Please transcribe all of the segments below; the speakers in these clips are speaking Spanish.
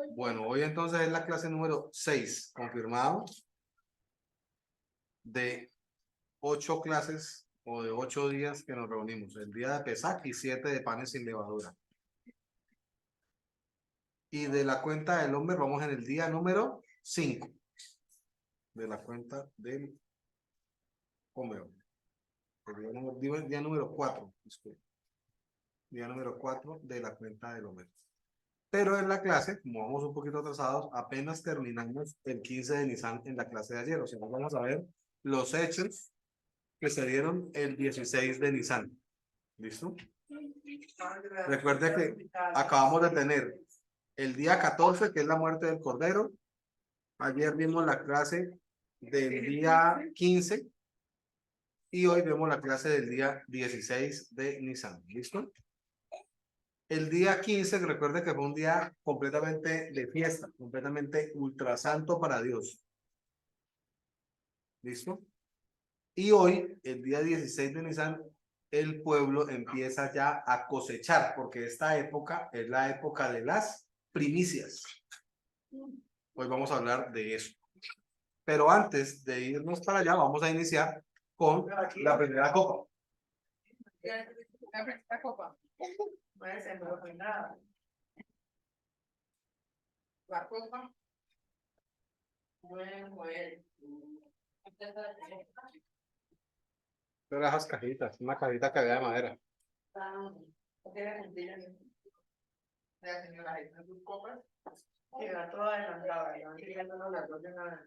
Bueno, hoy entonces es la clase número 6, confirmado, de 8 clases o de 8 días que nos reunimos. El día de Pesach y 7 de panes sin levadura. Y de la cuenta del hombre vamos en el día número 5. De la cuenta del hombre. El día número 4. Disculpe. Día número 4 de la cuenta del hombre. Pero en la clase, como vamos un poquito atrasados, apenas terminamos el 15 de Nisan en la clase de ayer. O sea, vamos a ver los hechos que se dieron el 16 de Nisan. ¿Listo? Recuerde que acabamos de tener el día 14, que es la muerte del Cordero. Ayer vimos la clase del día 15 y hoy vemos la clase del día 16 de Nisan. ¿Listo? El día 15, recuerde que fue un día completamente de fiesta, completamente ultrasanto para Dios. ¿Listo? Y hoy, el día 16 de Nisan, el pueblo empieza ya a cosechar, porque esta época es la época de las primicias. Hoy vamos a hablar de eso. Pero antes de irnos para allá, vamos a iniciar con la primera copa. La primera copa. Puede ser, no hay nada. La copa. Bueno. Pero esas cajitas, una cajita que había de madera. La señora ahí con sus copas. Queda toda adelantada. Y van tirando las dos de nada.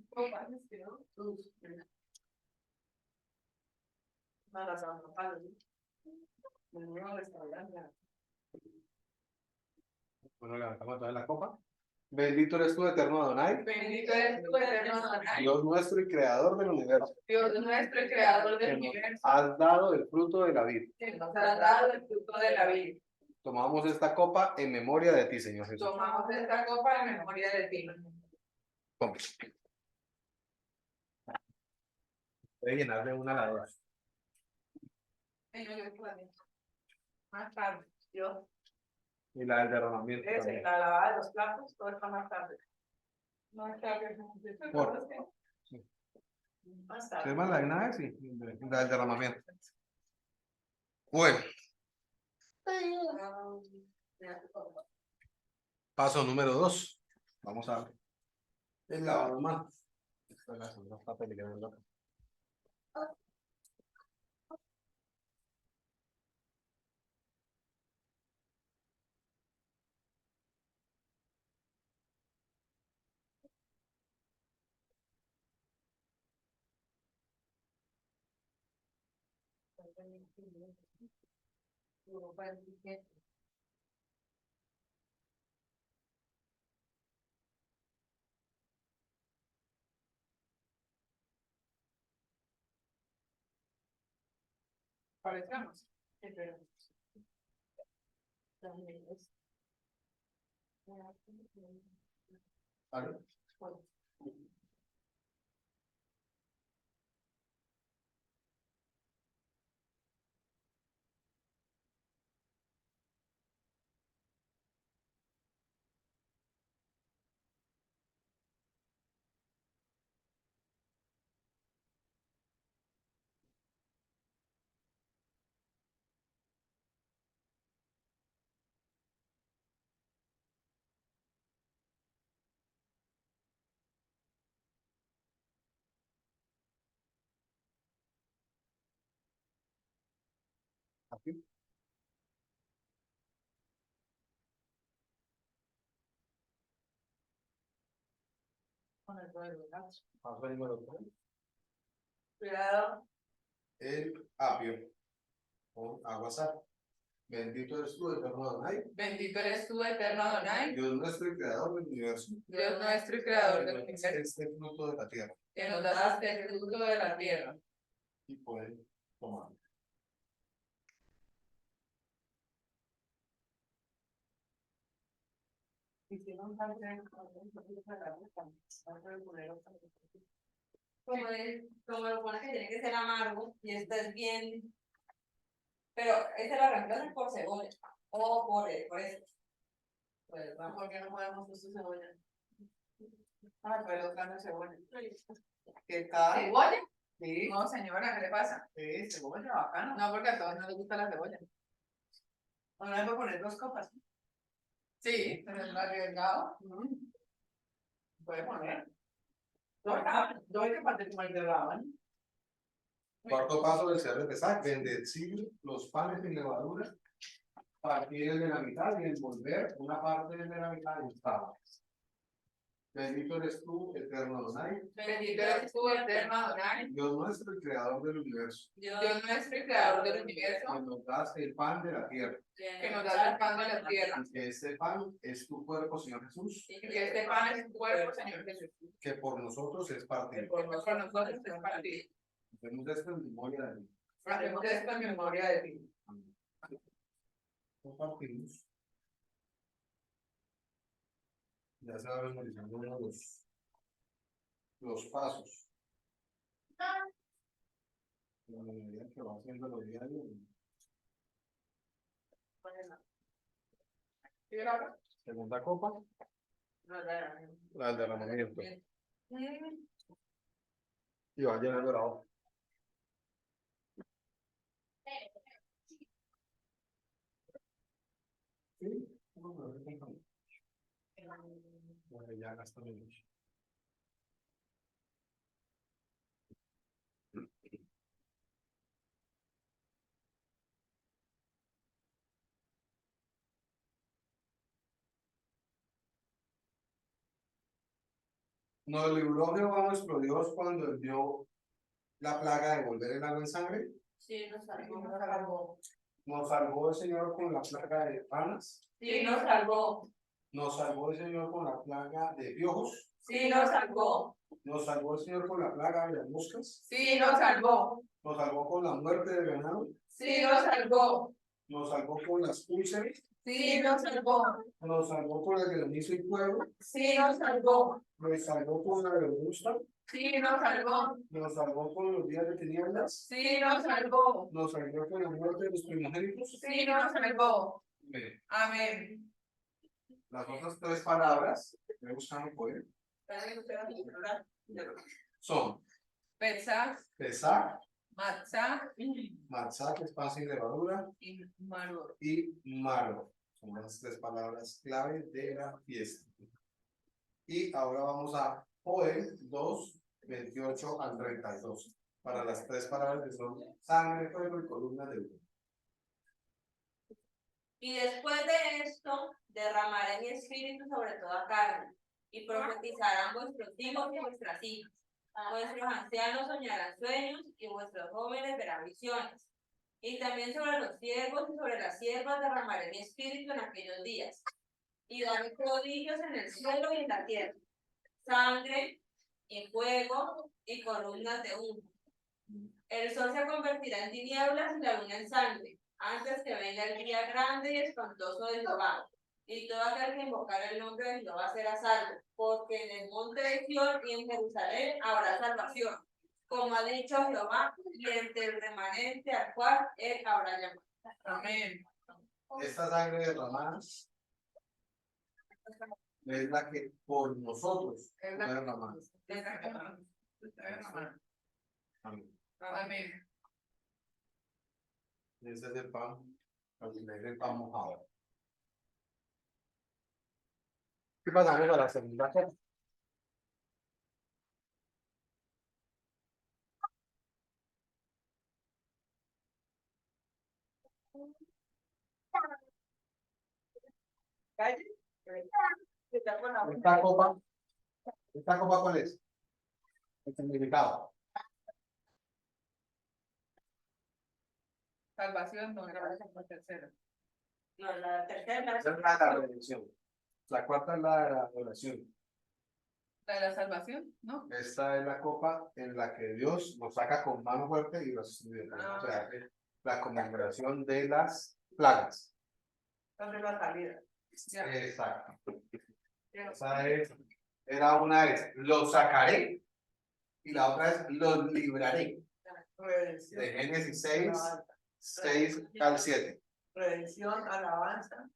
Copas, ¿no? Nada, se van a pagar. El nuevo restaurante. Bueno, levantamos toda la copa. Bendito eres tú, eterno Adonai. Bendito eres tú, eterno Adonai. Dios nuestro y creador del universo. Dios nuestro y creador del Que nos universo. has dado el fruto de la vida. Que nos has dado el fruto de la vida. Tomamos esta copa en memoria de ti, Señor Jesús. Tomamos esta copa en memoria de ti. Vamos. Voy a llenar de una lavadora. Más tarde. Yo. Y la del derramamiento también. La lavada de los platos, todo está más tarde. Más tarde. Por. Sí. Más tarde. ¿Es más la de una vez? Sí. La del derramamiento. Bueno. Paso número 2. Vamos a ver. El lavado de manos. No está peligrando. Parecemos. Pero. También es. ¿Vale? Aquí. Paso número 3. Cuidado. El apio con agua sal. Bendito eres tú, eterno Adonai. Bendito eres tú, eterno Adonai. Dios nuestro y creador del universo. Dios nuestro y creador del universo. Este fruto de la tierra. Que nos das el fruto de la tierra. Y pueden tomar. Como lo pones que tiene que ser amargo y esto es bien, pero este lo reemplazan por cebolla o por eso. Pues, ¿por qué no podemos usar cebolla? Ah, pero carne de cebolla. ¿Qué tal? ¿Cebolla? Sí. No, señora, ¿qué le pasa? Sí, cebolla, bacano. No, porque a todos no les gusta la cebolla. Bueno, hay que poner 2 copas. Sí, pero es arriesgado. Puede poner. Yo hay que partir como el de la Cuarto paso del cierre de sac, bendecir los panes sin levadura, partir el de la mitad y envolver una parte de la mitad en tablas. Bendito eres tú, eterno Adonai, Bendito eres tú, eterno Adonai, Dios nuestro, el creador del universo, Dios nuestro y creador del universo, que nos das el pan de la tierra. que nos das el pan de la tierra. Y que este pan es tu cuerpo, Señor Jesús, Y que este pan es tu cuerpo, Señor Jesús. que por nosotros es Que partido. por nosotros es partido. Hacemos esto en memoria de ti. Hacemos esto en memoria de ti. Amén. Compartimos. Ya se va memorizando uno de los pasos. En la medida que va haciendo lo diario. ¿Y ahora? Segunda copa. La del derramamiento. Y va llenando la hoja. Sí. Bueno, ya gastó menos. Nos libró Jehová nuestro Dios cuando envió la plaga de volver el agua en sangre. Sí, nos salvó. Nos salvó el Señor con la plaga de ranas. Sí, nos salvó. Nos salvó el Señor con la plaga de piojos. Sí, nos salvó. Nos salvó el Señor con la plaga de las moscas. Sí, nos salvó. Nos salvó con la muerte del ganado. Sí, nos salvó. Nos salvó con las úlceras. Sí, nos salvó. Nos salvó con el granizo y fuego. Sí, nos salvó. Nos salvó con la venusta. Sí, nos salvó. Nos salvó con los días de tinieblas. Sí, nos salvó. Nos salvó con la muerte de los primogénitos. Sí, nos salvó. Mire, Amén. las otras tres palabras que buscamos poder son Pesach, pesar, matzah matzah, que es pan sin levadura, y maror. y maro. Son las tres palabras clave de la fiesta. Y ahora vamos a Joel 2, 28 al 32. Para las tres palabras que son sangre, fuego y columna de humo. Y después de esto, derramaré mi espíritu sobre toda carne, y profetizarán vuestros hijos y vuestras hijas. Vuestros ancianos soñarán sueños, y vuestros jóvenes verán visiones. Y también sobre los siervos y sobre las siervas derramaré mi espíritu en aquellos días. Y daré prodigios en el cielo y en la tierra, sangre, y fuego, y columnas de humo. El sol se convertirá en tinieblas y la luna en sangre, antes que venga el día grande y espantoso de Jehová. Y todo aquel que invocar el nombre de Jehová será salvo, porque en el monte de Sion y en Jerusalén habrá salvación, como ha dicho Jehová, y entre el remanente al cual él habrá llamado. Amén. Esta sangre derramada es la que por nosotros Es fue la- derramada. Amén. Amén. Ese es el pan, el pan mojado. ¿Qué pasamos a la segunda copa? ¿Esta copa cuál es? El significado. Salvación no era la tercera. No, la tercera Esa es la de la redención. La cuarta es la de la oración. ¿La de la salvación? No. Esta es la copa en la que Dios nos saca con mano fuerte y nos o sea, es la conmemoración de las plagas. ¿Dónde la salida? Ya. Exacto. Esa era una vez, los sacaré y la otra es los libraré. Redención, De Génesis 6 al 7. redención, alabanza,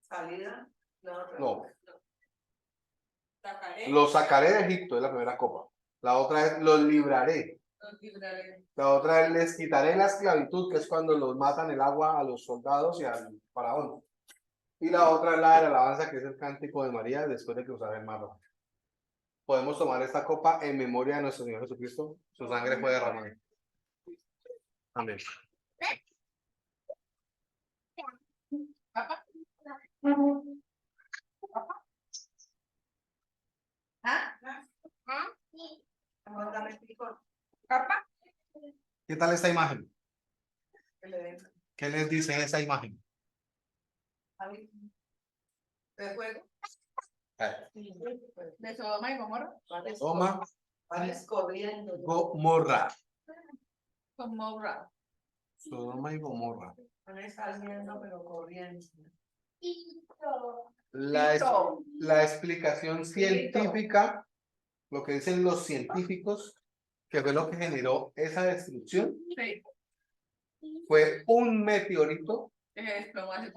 salida No, Sacaré. los sacaré de Egipto, es la primera copa. La otra es los libraré. Los libraré. La otra es les quitaré la esclavitud, que es cuando los matan el agua a los soldados y al faraón. Y la otra es la de la alabanza, que es el cántico de María después de cruzar el mar Rojo. Podemos tomar esta copa en memoria de nuestro Señor Jesucristo. Su sangre fue derramada. Amén. Papá. ¿Ah? Ahora me explico. Papá. ¿Qué tal esta imagen? Que le den ¿Qué les dice esa imagen? a mí. ¿De juego? De Sodoma y Gomorra. Toma, Van corriendo. Gomorra. Gomorra. Sodoma y Gomorra. Van saliendo, pero corriendo. La, la explicación científica, lo que dicen los científicos, que fue lo que generó esa destrucción, Sí. fue un meteorito Que se desplomó así.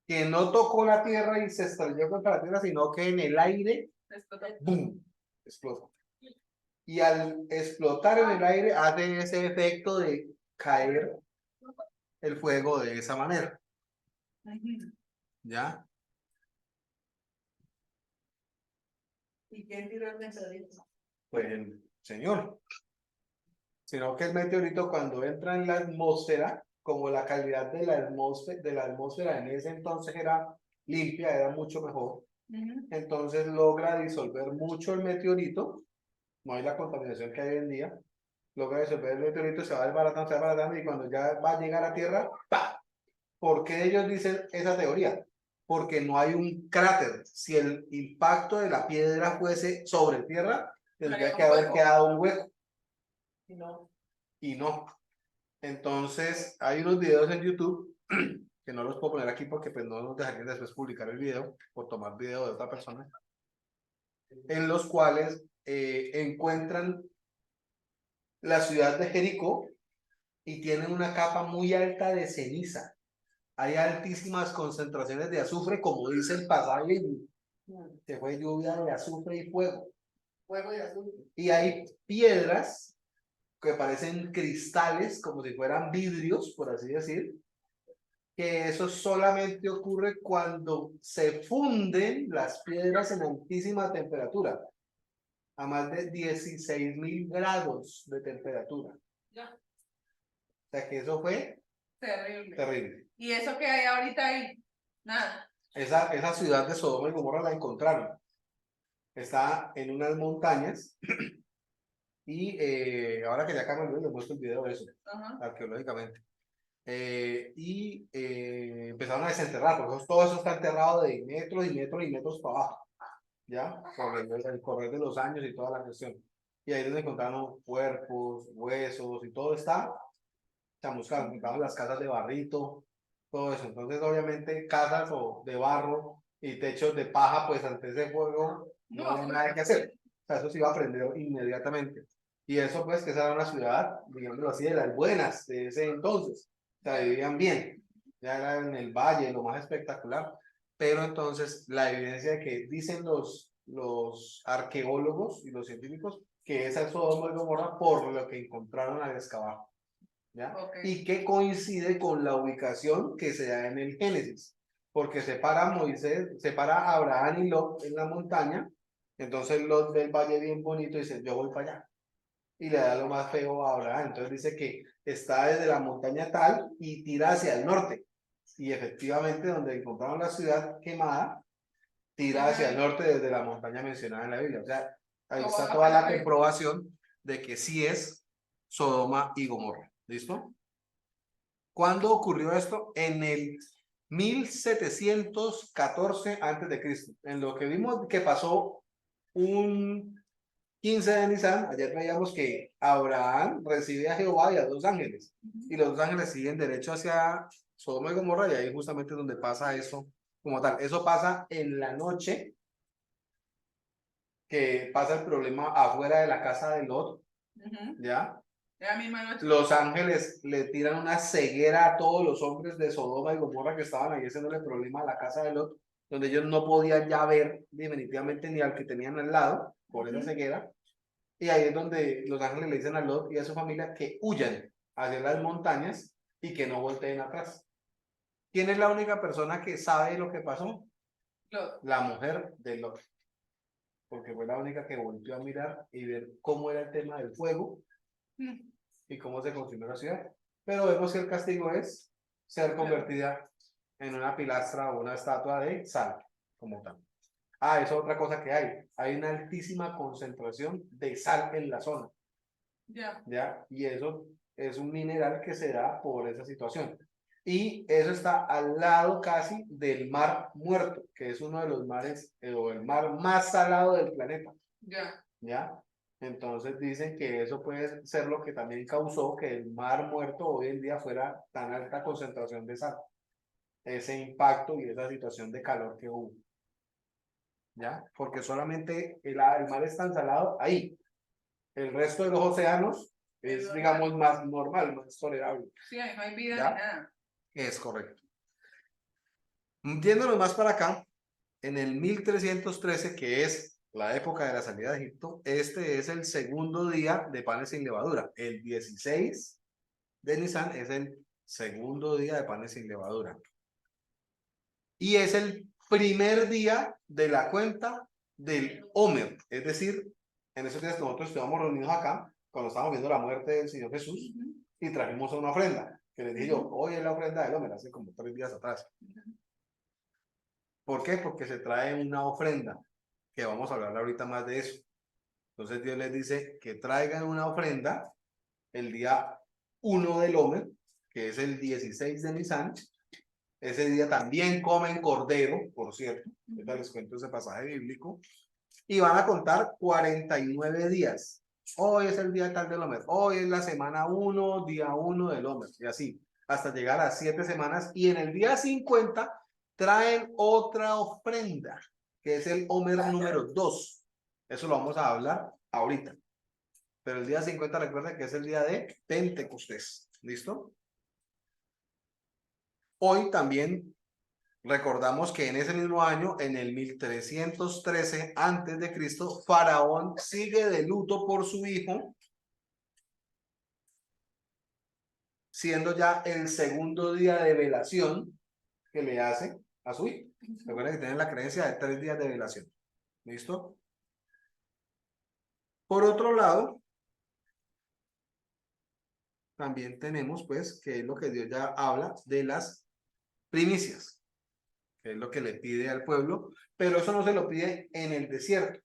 que no tocó la Tierra y se estrelló contra la Tierra, sino que en el aire, Se explotó. ¡boom!, explota. Y al explotar en el aire hace ese efecto de caer el fuego de esa manera, Ujú. ¿ya? ¿Y quién tiró el meteorito? Pues el Señor. Sino que el meteorito cuando entra en la atmósfera, como la calidad de la atmósfera en ese entonces era limpia, era mucho mejor, Ujú. entonces logra disolver mucho el meteorito, no hay la contaminación que hay hoy en día, logra disolver el meteorito, se va desbaratando y cuando ya va a llegar a Tierra, ¡pa! ¿Por qué ellos dicen esa teoría? Porque no hay un cráter. Si el impacto de la piedra fuese sobre tierra, tendría Habría que un haber hueco. quedado un hueco, Y no. y no. Entonces, hay unos videos en YouTube, que no los puedo poner aquí porque pues no nos dejarían después publicar el video, por tomar video de otra persona, en los cuales encuentran la ciudad de Jericó y tienen una capa muy alta de ceniza. Hay altísimas concentraciones de azufre, como dice el pasaje, que fue lluvia de azufre y fuego. Fuego y azul. Y hay piedras que parecen cristales, como si fueran vidrios, por así decir, que eso solamente ocurre cuando se funden las piedras en altísima temperatura, a más de 16.000 grados de temperatura. Ya. O sea que eso fue Terrible. terrible. ¿Y eso que hay ahorita ahí? Nada. Esa ciudad de Sodoma y Gomorra la encontraron. Está en unas montañas y ahora que ya cambió, les muestro el video de eso, Ajá. arqueológicamente. Empezaron a desenterrar, porque todo eso está enterrado de metros y metros y metros para abajo, ¿ya? Por el correr de los años y toda la cuestión. Y ahí es donde encontraron cuerpos, huesos y todo está chamuscado. Encontraron las casas de barrito, todo eso. Entonces, obviamente, casas o de barro y techos de paja, pues ante ese fuego no había nada que hacer. O sea, eso se iba a prender inmediatamente. Y eso, pues, que esa era una ciudad, digámoslo así, de las buenas de ese entonces. O sea, vivían bien. Ya era en el valle, lo más espectacular. Pero entonces, la evidencia de que dicen los arqueólogos y los científicos que esa es Sodoma y Gomorra por lo que encontraron al excavar. ¿Ya? Ok. Y que coincide con la ubicación que se da en el Génesis, porque separa Moisés, separa a Abraham y Lot en la montaña, entonces Lot ve el valle bien bonito y dice, yo voy para allá, y le da lo más feo a Abraham, entonces dice que está desde la montaña tal y tira hacia el norte, y efectivamente donde encontraron la ciudad quemada, tira hacia el norte desde la montaña mencionada en la Biblia, o sea, ahí está toda la comprobación de que sí es Sodoma y Gomorra. ¿Listo? ¿Cuándo ocurrió esto? En el 1714 antes de Cristo. En lo que vimos que pasó un 15 de Nisan, ayer veíamos que Abraham recibe a Jehová y a dos ángeles. Y los dos ángeles siguen derecho hacia Sodoma y Gomorra y ahí justamente es donde pasa eso como tal. Eso pasa en la noche, que pasa el problema afuera de la casa de Lot, ¿ya? La misma noche. Los ángeles le tiran una ceguera a todos los hombres de Sodoma y Gomorra que estaban ahí haciéndole problema a la casa de Lot. donde ellos no podían ya ver definitivamente ni al que tenían al lado, por esa ceguera. Y ahí es donde los ángeles le dicen a Lot y a su familia que huyan hacia las montañas y que no volteen atrás. ¿Quién es la única persona que sabe lo que pasó? La mujer de Lot. Porque fue la única que volvió a mirar y ver cómo era el tema del fuego y cómo se consumió la ciudad. Pero vemos que el castigo es ser convertida en una pilastra o una estatua de sal, como tal. Ah, eso es otra cosa que hay. Hay una altísima concentración de sal en la zona. ¿Ya? Y eso es un mineral que se da por esa situación. Y eso está al lado casi del Mar Muerto, que es uno de los mares, o el mar más salado del planeta. ¿Ya? Entonces dicen que eso puede ser lo que también causó que el Mar Muerto hoy en día fuera tan alta concentración de sal. Ese impacto y esa situación de calor que hubo. ¿Ya? Porque solamente el mar es tan salado ahí. El resto de los océanos es, digamos, más normal, más tolerable. Sí, ahí no hay vida ¿Ya? ni nada. Es correcto. Yéndonos más para acá, en el 1313, que es la época de la salida de Egipto, este es el segundo día de panes sin levadura. El 16 de Nisan es el segundo día de panes sin levadura. Y es el primer día de la cuenta del Omer. Es decir, en esos días nosotros estábamos reunidos acá, cuando estábamos viendo la muerte del Señor Jesús, y trajimos una ofrenda, que les dije yo, hoy es la ofrenda del Omer, hace como 3 días atrás. ¿Por qué? Porque se trae una ofrenda, que vamos a hablar ahorita más de eso. Entonces Dios les dice que traigan una ofrenda el día 1 del Omer, que es el 16 de Nisan. Ese día también comen cordero, por cierto. Ahorita les cuento ese pasaje bíblico. Y van a contar 49 días. Hoy es el día tal del Omer. Hoy es la semana 1, día 1 del Omer. Y así, hasta llegar a 7 semanas. Y en el día 50 traen otra ofrenda, que es el Omer número 2. Eso lo vamos a hablar ahorita. Pero el día 50 recuerden que es el día de Pentecostés. ¿Listo? Hoy también recordamos que en ese mismo año, en el 1313 antes de Cristo, Faraón sigue de luto por su hijo, siendo ya el segundo día de velación que le hace a su hijo. Recuerden que tienen la creencia de 3 días de velación. ¿Listo? Por otro lado, también tenemos pues que es lo que Dios ya habla de las primicias, que es lo que le pide al pueblo, pero eso no se lo pide en el desierto.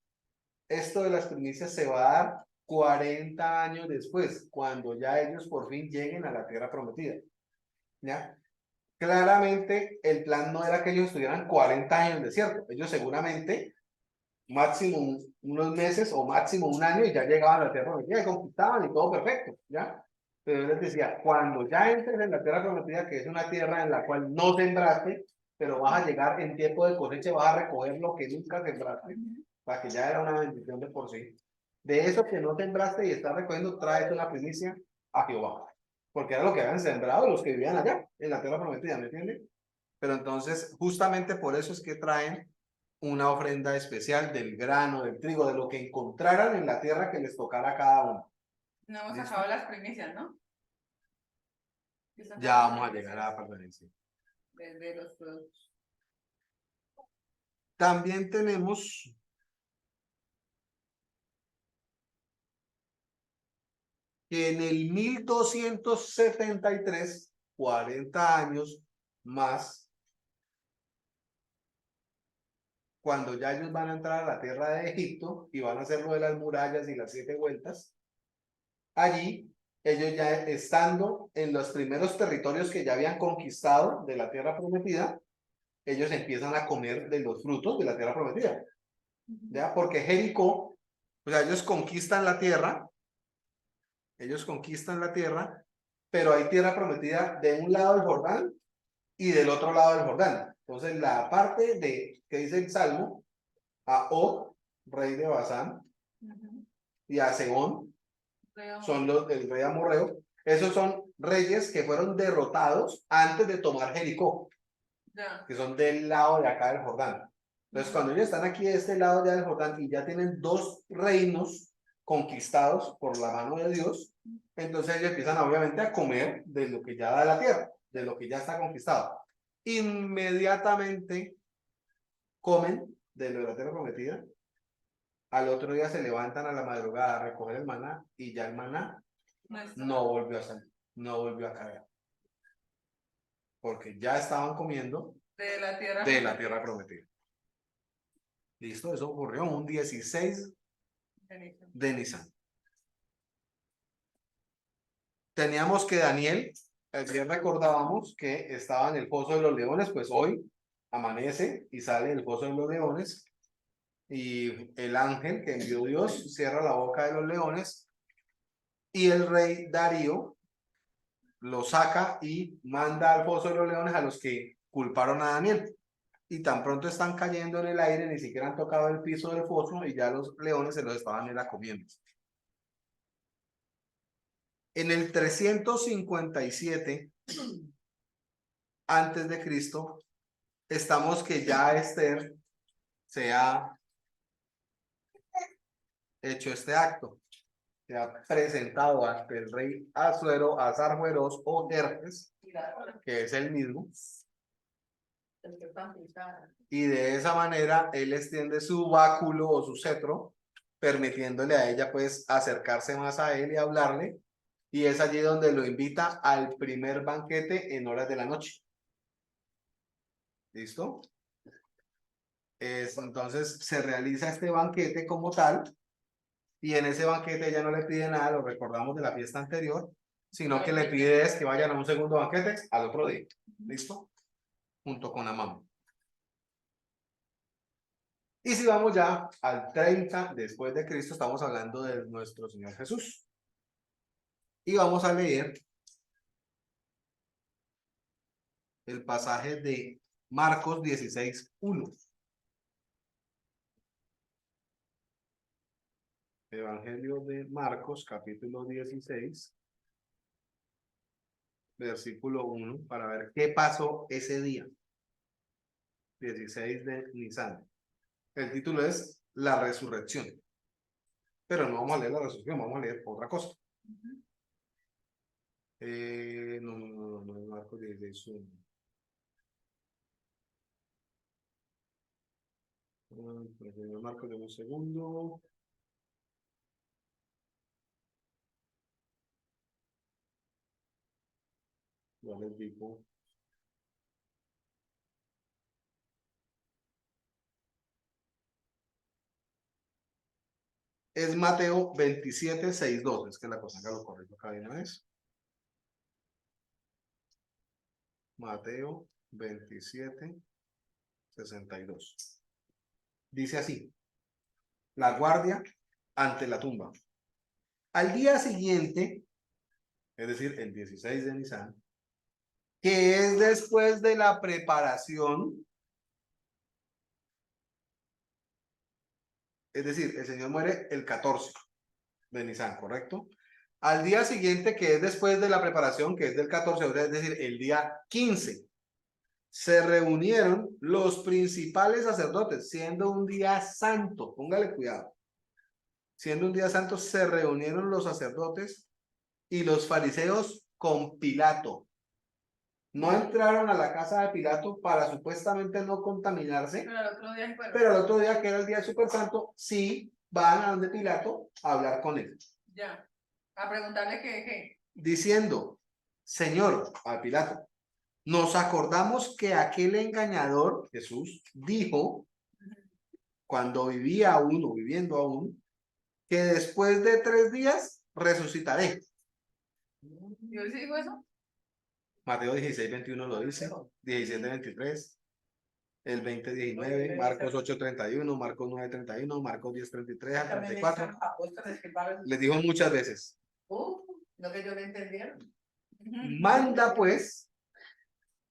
Esto de las primicias se va a dar 40 años después, cuando ya ellos por fin lleguen a la tierra prometida. ¿Ya? Claramente el plan no era que ellos estuvieran 40 años en el desierto. Ellos seguramente máximo unos meses o máximo un año y ya llegaban a la tierra prometida y conquistaban y todo perfecto. ¿Ya? Pero él les decía, cuando ya entres en la tierra prometida, que es una tierra en la cual no sembraste, pero vas a llegar en tiempo de cosecha, vas a recoger lo que nunca sembraste, para que ya era una bendición de por sí. De eso que no sembraste y estás recogiendo, traes una primicia a Jehová. Porque era lo que habían sembrado los que vivían allá, en la tierra prometida, ¿me entienden? Pero entonces, justamente por eso es que traen una ofrenda especial del grano, del trigo, de lo que encontraran en la tierra que les tocara a cada uno. No hemos acabado las primicias, ¿no? Ya vamos a llegar a la pertenencia. De los productos. También tenemos que en el 1273, 40 años más, cuando ya ellos van a entrar a la tierra de Egipto y van a hacer lo de las murallas y las 7 vueltas, allí ellos ya estando en los primeros territorios que ya habían conquistado de la tierra prometida, ellos empiezan a comer de los frutos de la tierra prometida. ¿Ya? Porque Jericó, o sea, ellos conquistan la tierra, pero hay tierra prometida de un lado del Jordán y del otro lado del Jordán. Entonces, la parte de que dice el Salmo, a Og, rey de Basán, y a Sehón, son los del rey amorreo. Esos son reyes que fueron derrotados antes de tomar Jericó. Ya. que son del lado de acá del Jordán. Entonces, cuando ellos están aquí de este lado ya del Jordán y ya tienen dos reinos conquistados por la mano de Dios, entonces ellos empiezan obviamente a comer de lo que ya da la tierra, de lo que ya está conquistado. Inmediatamente comen de lo de la tierra prometida. Al otro día se levantan a la madrugada a recoger el maná y ya el maná No está. no volvió a salir, no volvió a caer. Porque ya estaban comiendo De la tierra. de la tierra prometida. Listo, eso ocurrió un 16 de Nisan. Teníamos que Daniel, ayer recordábamos que estaba en el foso de los leones, pues hoy amanece y sale del foso de los leones y el ángel que envió Dios cierra la boca de los leones y el rey Darío lo saca y manda al foso de los leones a los que culparon a Daniel. Y tan pronto están cayendo en el aire, ni siquiera han tocado el piso del foso y ya los leones se los estaban comiendo. En el 357 antes de Cristo, estamos que ya Esther se ha hecho este acto. Se ha presentado ante el rey Asuero, Asarjueros o Jerjes, que es el mismo. Y de esa manera él extiende su báculo o su cetro, permitiéndole a ella pues acercarse más a él y hablarle. Y es allí donde lo invita al primer banquete en horas de la noche. ¿Listo? Entonces se realiza este banquete como tal. Y en ese banquete ella no le pide nada, lo recordamos de la fiesta anterior, sino que le pide es que vayan a un segundo banquete al otro día. ¿Listo? Junto con Amán. Y si vamos ya al 30 después de Cristo, estamos hablando de nuestro Señor Jesús. Y vamos a leer el pasaje de Marcos 16:1. Evangelio de Marcos, capítulo 16, versículo 1, para ver qué pasó ese día. 16 de Nisan. El título es La Resurrección. Pero no vamos a leer la resurrección, vamos a leer otra cosa. No, Marcos 16:1. Marcos de un segundo. Ya les digo. Es Mateo 27:6-2. Es que la cosa que lo correcto acá de una vez. Mateo 27:62. Dice así: la guardia ante la tumba. Al día siguiente, es decir, el 16 de Nisan, que es después de la preparación, es decir, el Señor muere el 14 de Nisan, ¿correcto? Al día siguiente, que es después de la preparación, que es del 14, es decir, el día 15, se reunieron los principales sacerdotes, siendo un día santo, póngale cuidado, siendo un día santo, se reunieron los sacerdotes y los fariseos con Pilato. No entraron a la casa de Pilato para supuestamente no contaminarse, pero el otro día, que era el día súper santo, sí van a donde Pilato a hablar con él. Ya, a preguntarle qué. Diciendo: Señor, a Pilato, nos acordamos que aquel engañador, Jesús, dijo, cuando vivía aún o viviendo aún, que después de 3 días resucitaré. ¿Yo sí digo eso? Mateo 16:21 lo dice, 17:23, el 20:19, Marcos 8:31, Marcos 9:31, Marcos 10:33 al 34. Les dijo muchas veces. Lo que yo le entendieron. Manda pues,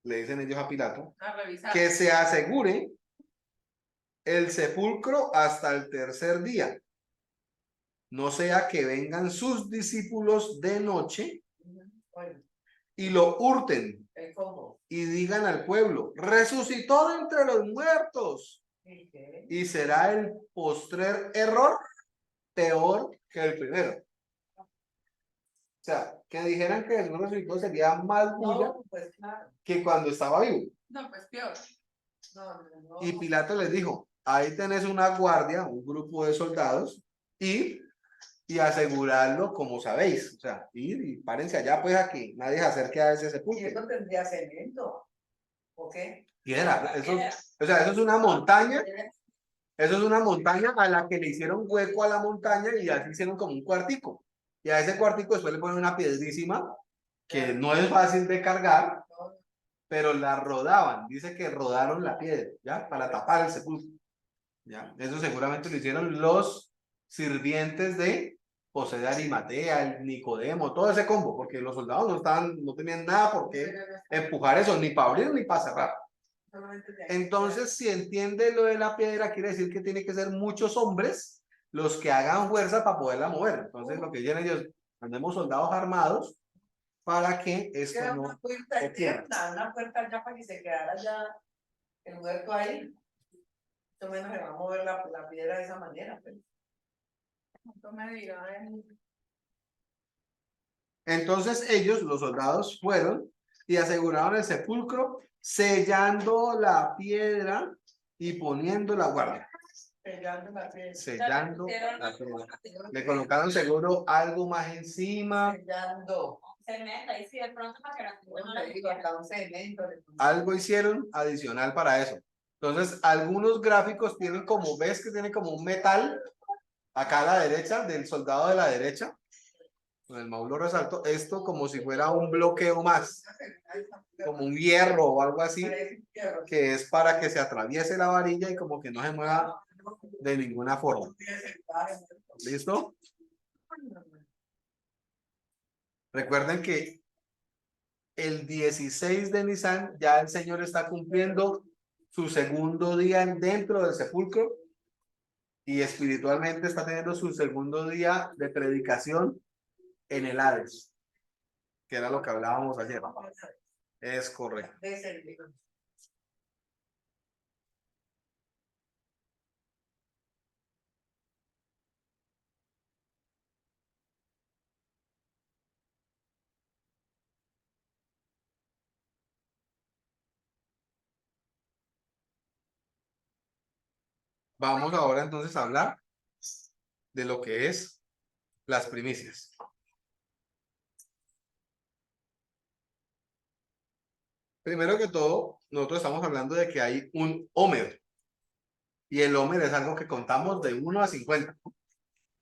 le dicen ellos a Pilato, A revisar. que se asegure el sepulcro hasta el tercer día, no sea que vengan sus discípulos de noche y lo hurten y digan al pueblo, resucitó de entre los muertos. ¿Y qué? Y será el postrer error peor que el primero. O sea, que dijeran que Jesús resucitó sería más bulla No, pues claro. que cuando estaba vivo. No, pues peor. No. Y Pilato les dijo, ahí tenés una guardia, un grupo de soldados, y asegurarlo como sabéis. O sea, ir y párense allá, pues aquí, nadie se acerque a ese Y sepulcro. eso tendría cemento. ¿O qué? Piedra, eso, o sea, eso es una montaña, eso es una montaña a la que le hicieron hueco a la montaña y así hicieron como un cuartico. Y a ese cuartico después le ponen una piedrísima que no es fácil de cargar, pero la rodaban. Dice que rodaron la piedra, ¿ya? Para tapar el sepulcro. ¿Ya? Eso seguramente lo hicieron los sirvientes de José de Arimatea, el Nicodemo, todo ese combo, porque los soldados no tenían nada por qué empujar eso, ni para abrir ni para cerrar. Entonces, si entiende lo de la piedra, quiere decir que tiene que ser muchos hombres los que hagan fuerza para poderla mover. Entonces, lo que dicen ellos, mandemos soldados armados para que esto Era no una puerta ocurra. eterna, una puerta ya para que se quedara ya el muerto ahí. Más o menos se va a mover la piedra de esa manera. Pues. ¿Cuánto me dirá Entonces ellos, los soldados, fueron y aseguraron el sepulcro, sellando la piedra y poniendo la guardia. Sellando la piedra. Sellando la piedra. Le colocaron seguro algo más encima. Sellando. Cemento, ahí sí de pronto para que la gente no la Le digo, hasta un cemento. Algo hicieron adicional para eso. Entonces, algunos gráficos tienen como, ves que tiene como un metal acá a la derecha, del soldado de la derecha. Con el mouse lo resalto. Esto como si fuera un bloqueo más, como un hierro o algo así, que es para que se atraviese la varilla y como que no se mueva de ninguna forma. ¿Listo? Recuerden que el 16 de Nisan ya el Señor está cumpliendo su segundo día dentro del sepulcro y espiritualmente está teniendo su segundo día de predicación en el Hades, que era lo que hablábamos ayer. Es correcto. Vamos ahora entonces a hablar de lo que es las primicias. Primero que todo, nosotros estamos hablando de que hay un Homer. Y el Homer es algo que contamos de 1 a 50.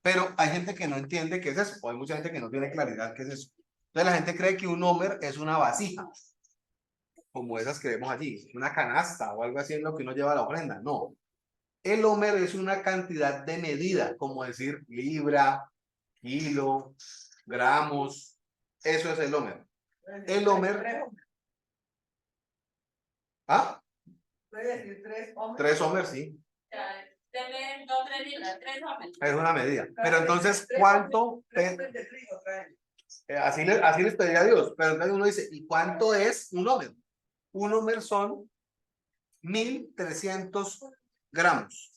Pero hay gente que no entiende qué es eso. O hay mucha gente que no tiene claridad qué es eso. Entonces la gente cree que un Homer es una vasija. Como esas que vemos allí. Una canasta o algo así en lo que uno lleva la ofrenda. No. El Homer es una cantidad de medida. Como decir libra, kilo, gramos. Eso es el Homer. El Homer. ¿Ah? ¿Puede decir 3 hombres? 3 Homer, sí. Deme 2, 3 libras, 3 hombres. Es una medida. Pero entonces, ¿cuánto? Así les pediría a Dios. Pero entonces uno dice, ¿y cuánto es un Homer? Un Homer son 1300 gramos.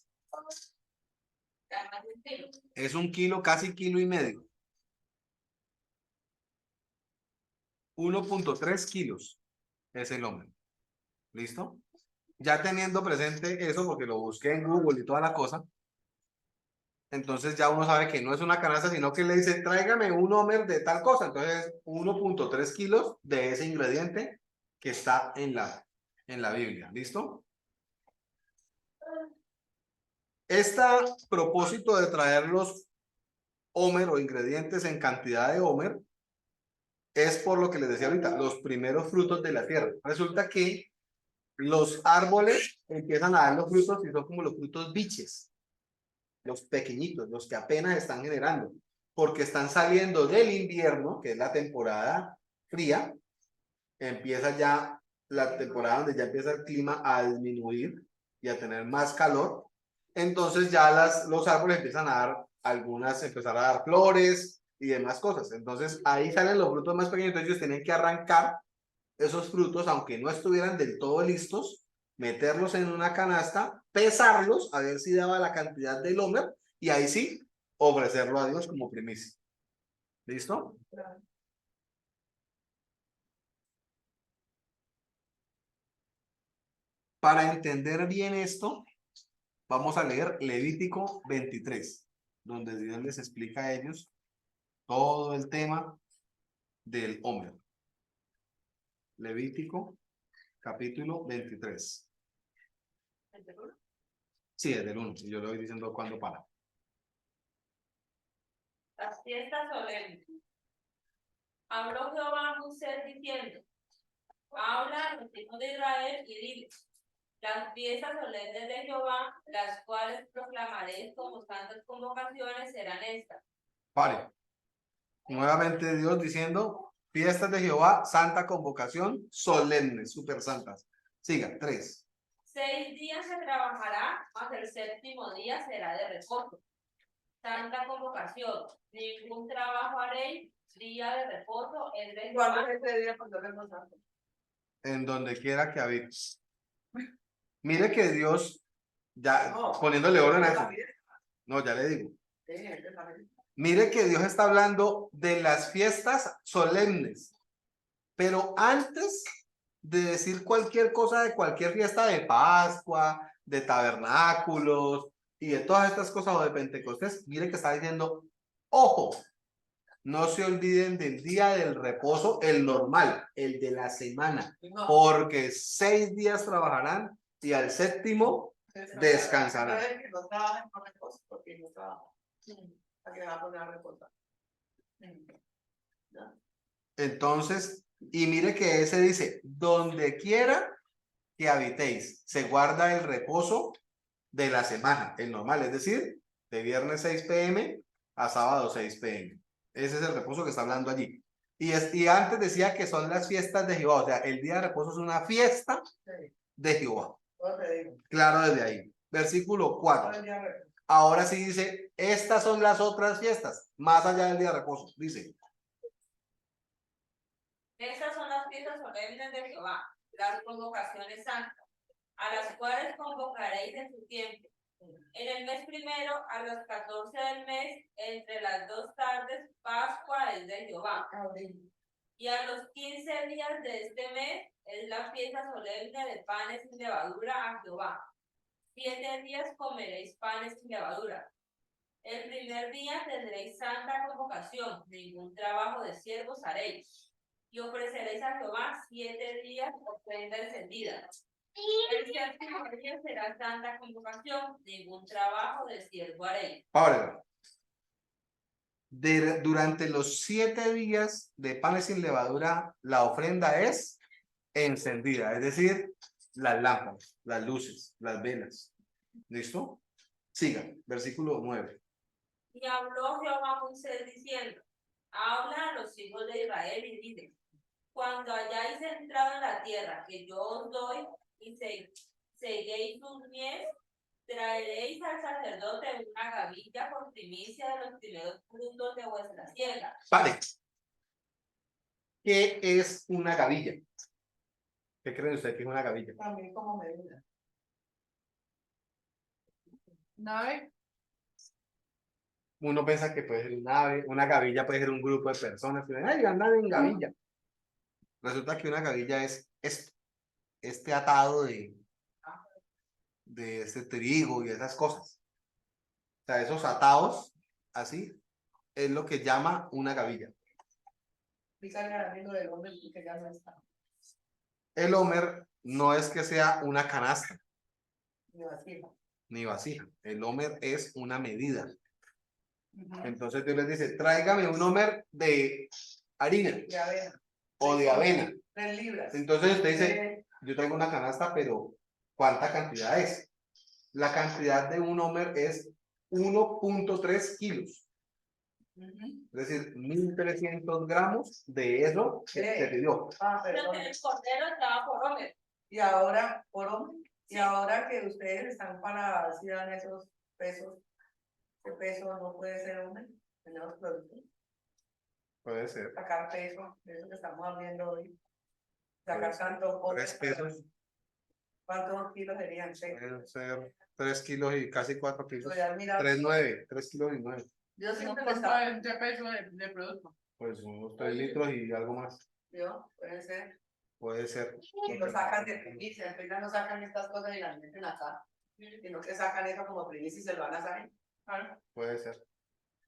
Es un kilo, casi kilo y medio. 1.3 kilos es el Homer. ¿Listo? Ya teniendo presente eso, porque lo busqué en Google y toda la cosa, entonces ya uno sabe que no es una canasta, sino que le dice, tráigame un Homer de tal cosa. Entonces, 1.3 kilos de ese ingrediente que está en la Biblia. ¿Listo? Este propósito de traer los Homer o ingredientes en cantidad de Homer es por lo que les decía ahorita, los primeros frutos de la tierra. Resulta que los árboles empiezan a dar los frutos y son como los frutos biches, los pequeñitos, los que apenas están generando, porque están saliendo del invierno, que es la temporada fría, empieza ya la temporada donde ya empieza el clima a disminuir y a tener más calor, entonces ya los árboles empiezan a dar empezar a dar flores y demás cosas, entonces ahí salen los frutos más pequeños, entonces ellos tienen que arrancar esos frutos, aunque no estuvieran del todo listos, meterlos en una canasta, pesarlos, a ver si daba la cantidad del homer, y ahí sí, ofrecerlo a Dios como primicia. ¿Listo? Para entender bien esto, vamos a leer Levítico 23, donde Dios les explica a ellos todo el tema del homer. Levítico, capítulo 23. Sí, es del 1, y yo le voy diciendo cuándo para. Las fiestas solemnes. Habló Jehová a Moisés diciendo: habla a los hijos de Israel y diles: las fiestas solemnes de Jehová, las cuales proclamaréis como santas convocaciones, serán estas. Pare. Nuevamente Dios diciendo, fiestas de Jehová, santa convocación, solemnes, super santas. Siga, 3. 6 días se trabajará, mas el séptimo día será de reposo. Santa convocación, ningún trabajo haréis, día de reposo es de ¿Cuándo Jehová. es ese día cuando vemos santo? En donde quiera que habites. Mire que Dios, ya No, poniéndole orden a es eso. la fiesta. No, ya le digo. Sí, es la fiesta. Mire que Dios está hablando de las fiestas solemnes. Pero antes de decir cualquier cosa de cualquier fiesta de Pascua, de tabernáculos y de todas estas cosas o de Pentecostés, mire que está diciendo, ojo, no se olviden del día del reposo, el normal, el de la semana, No, porque 6 días trabajarán y al séptimo descansarán. Puede que no trabajen con reposo porque no trabajan. ¿Para qué va a poner a reposar? ¿No? Entonces, y mire que ese dice, donde quiera que habitéis, se guarda el reposo de la semana, el normal, es decir, de viernes 6 p.m. a sábado 6 p.m. Ese es el reposo que está hablando allí. Y antes decía que son las fiestas de Jehová, o sea, el día de reposo es una fiesta Sí, de Jehová. todo te digo. Claro desde ahí. Versículo Todo 4. el día de reposo. Ahora sí dice, estas son las otras fiestas, más allá del día de reposo. Dice, Estas son las fiestas solemnes de Jehová, las convocaciones santas, a las cuales convocaréis en su tiempo. En el mes primero, a los 14 del mes, entre las 2 tardes, Pascua es de Jehová. Y a los 15 días de este mes es la fiesta solemne de panes sin levadura a Jehová. 7 días comeréis panes sin levadura. El primer día tendréis santa convocación, ningún trabajo de siervos haréis. Y ofreceréis a Jehová 7 días ofrenda encendida. El séptimo día será santa convocación, ningún trabajo de siervo haréis. ahora, durante los 7 días de panes sin levadura, la ofrenda es encendida, es decir, las lámparas, las luces, las velas. ¿Listo? Siga, versículo 9. Y habló Jehová a Moisés diciendo: habla a los hijos de Israel y diles: cuando hayáis entrado en la tierra que yo os doy y seguéis sus mies, traeréis al sacerdote una gavilla por primicia de los primeros frutos de vuestra siega. Vale. ¿Qué es una gavilla? ¿Qué creen ustedes que es una gavilla? También como medida. ¿Nave? Uno piensa que puede ser un ave, una gavilla puede ser un grupo de personas que ay, andan en gavilla. Resulta que una gavilla es esto, este atado de este trigo y esas cosas. O sea, esos atados, así, es lo que llama una gavilla. Explícale al amigo del hombre que ya no está. El homer no es que sea una canasta Ni vacía. ni vasija. El homer es una medida. Ujú. Entonces Dios les dice, tráigame un homer de harina De avena. o de avena. 3 libras. Entonces usted dice, yo traigo una canasta, pero ¿cuánta cantidad es? La cantidad de un homer es 1.3 kilos. Ujú. Es decir, 1.300 gramos de eso que se pidió. Pero Perdón. que el cordero estaba por hombre. Y ahora, por hombre, y Sí. ahora que ustedes están para si dan esos pesos, ¿qué peso no puede ser hombre? Tenemos productos, Puede ser. sacar peso, de eso que estamos hablando hoy. Sacar tanto. 3 pesos. ¿Cuántos kilos serían? Pueden ser 3 kilos y casi 4 kilos. Voy a mirar. 3,9. 3 kilos y 9. Yo No siempre por estaba. 20 pesos de producto. Pues unos 3 litros y algo más. Yo, puede ser. Puede ser. Y lo sacan de primicia, entonces no sacan estas cosas y las meten acá. Sino que sacan eso como primicia y se lo van a saber. Claro. Puede ser.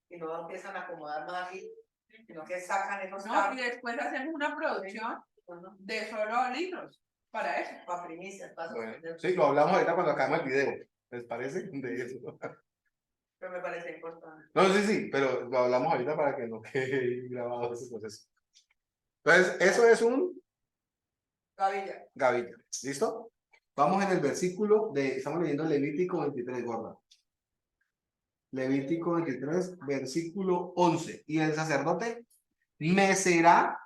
Y no empiezan a acomodar más aquí, sino que sacan esos No, y después hacemos una producción de solo litros para eso. para primicias, para Bueno, sí, lo hablamos ahorita cuando acabemos el video. ¿Les parece? De eso. pero me parece importante. No, sí, sí, pero lo hablamos ahorita para que no quede grabado ese proceso. Entonces, eso es un Gavilla. gavilla. ¿Listo? Vamos en el versículo estamos leyendo Levítico 23, guarda. Levítico 23, versículo 11. Y el sacerdote mecerá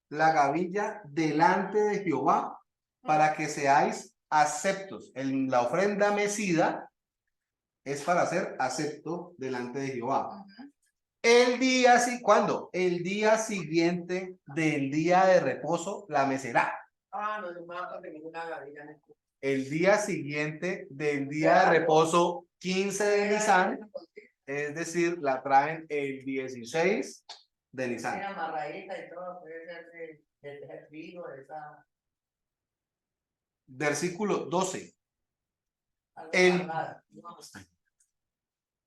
la gavilla delante de Jehová para que seáis aceptos. La ofrenda mecida es para ser acepto delante de Jehová. El día, ¿cuándo? El día siguiente del día de reposo la mecerá. Ah, no, yo me voy a conseguir una gavilla. El día siguiente del día de reposo 15 de Nisan, es decir, la traen el 16 de Nisan. Tiene amarradita y todo, puede ser de trigo, de esa. Versículo 12. algo El- amarrada.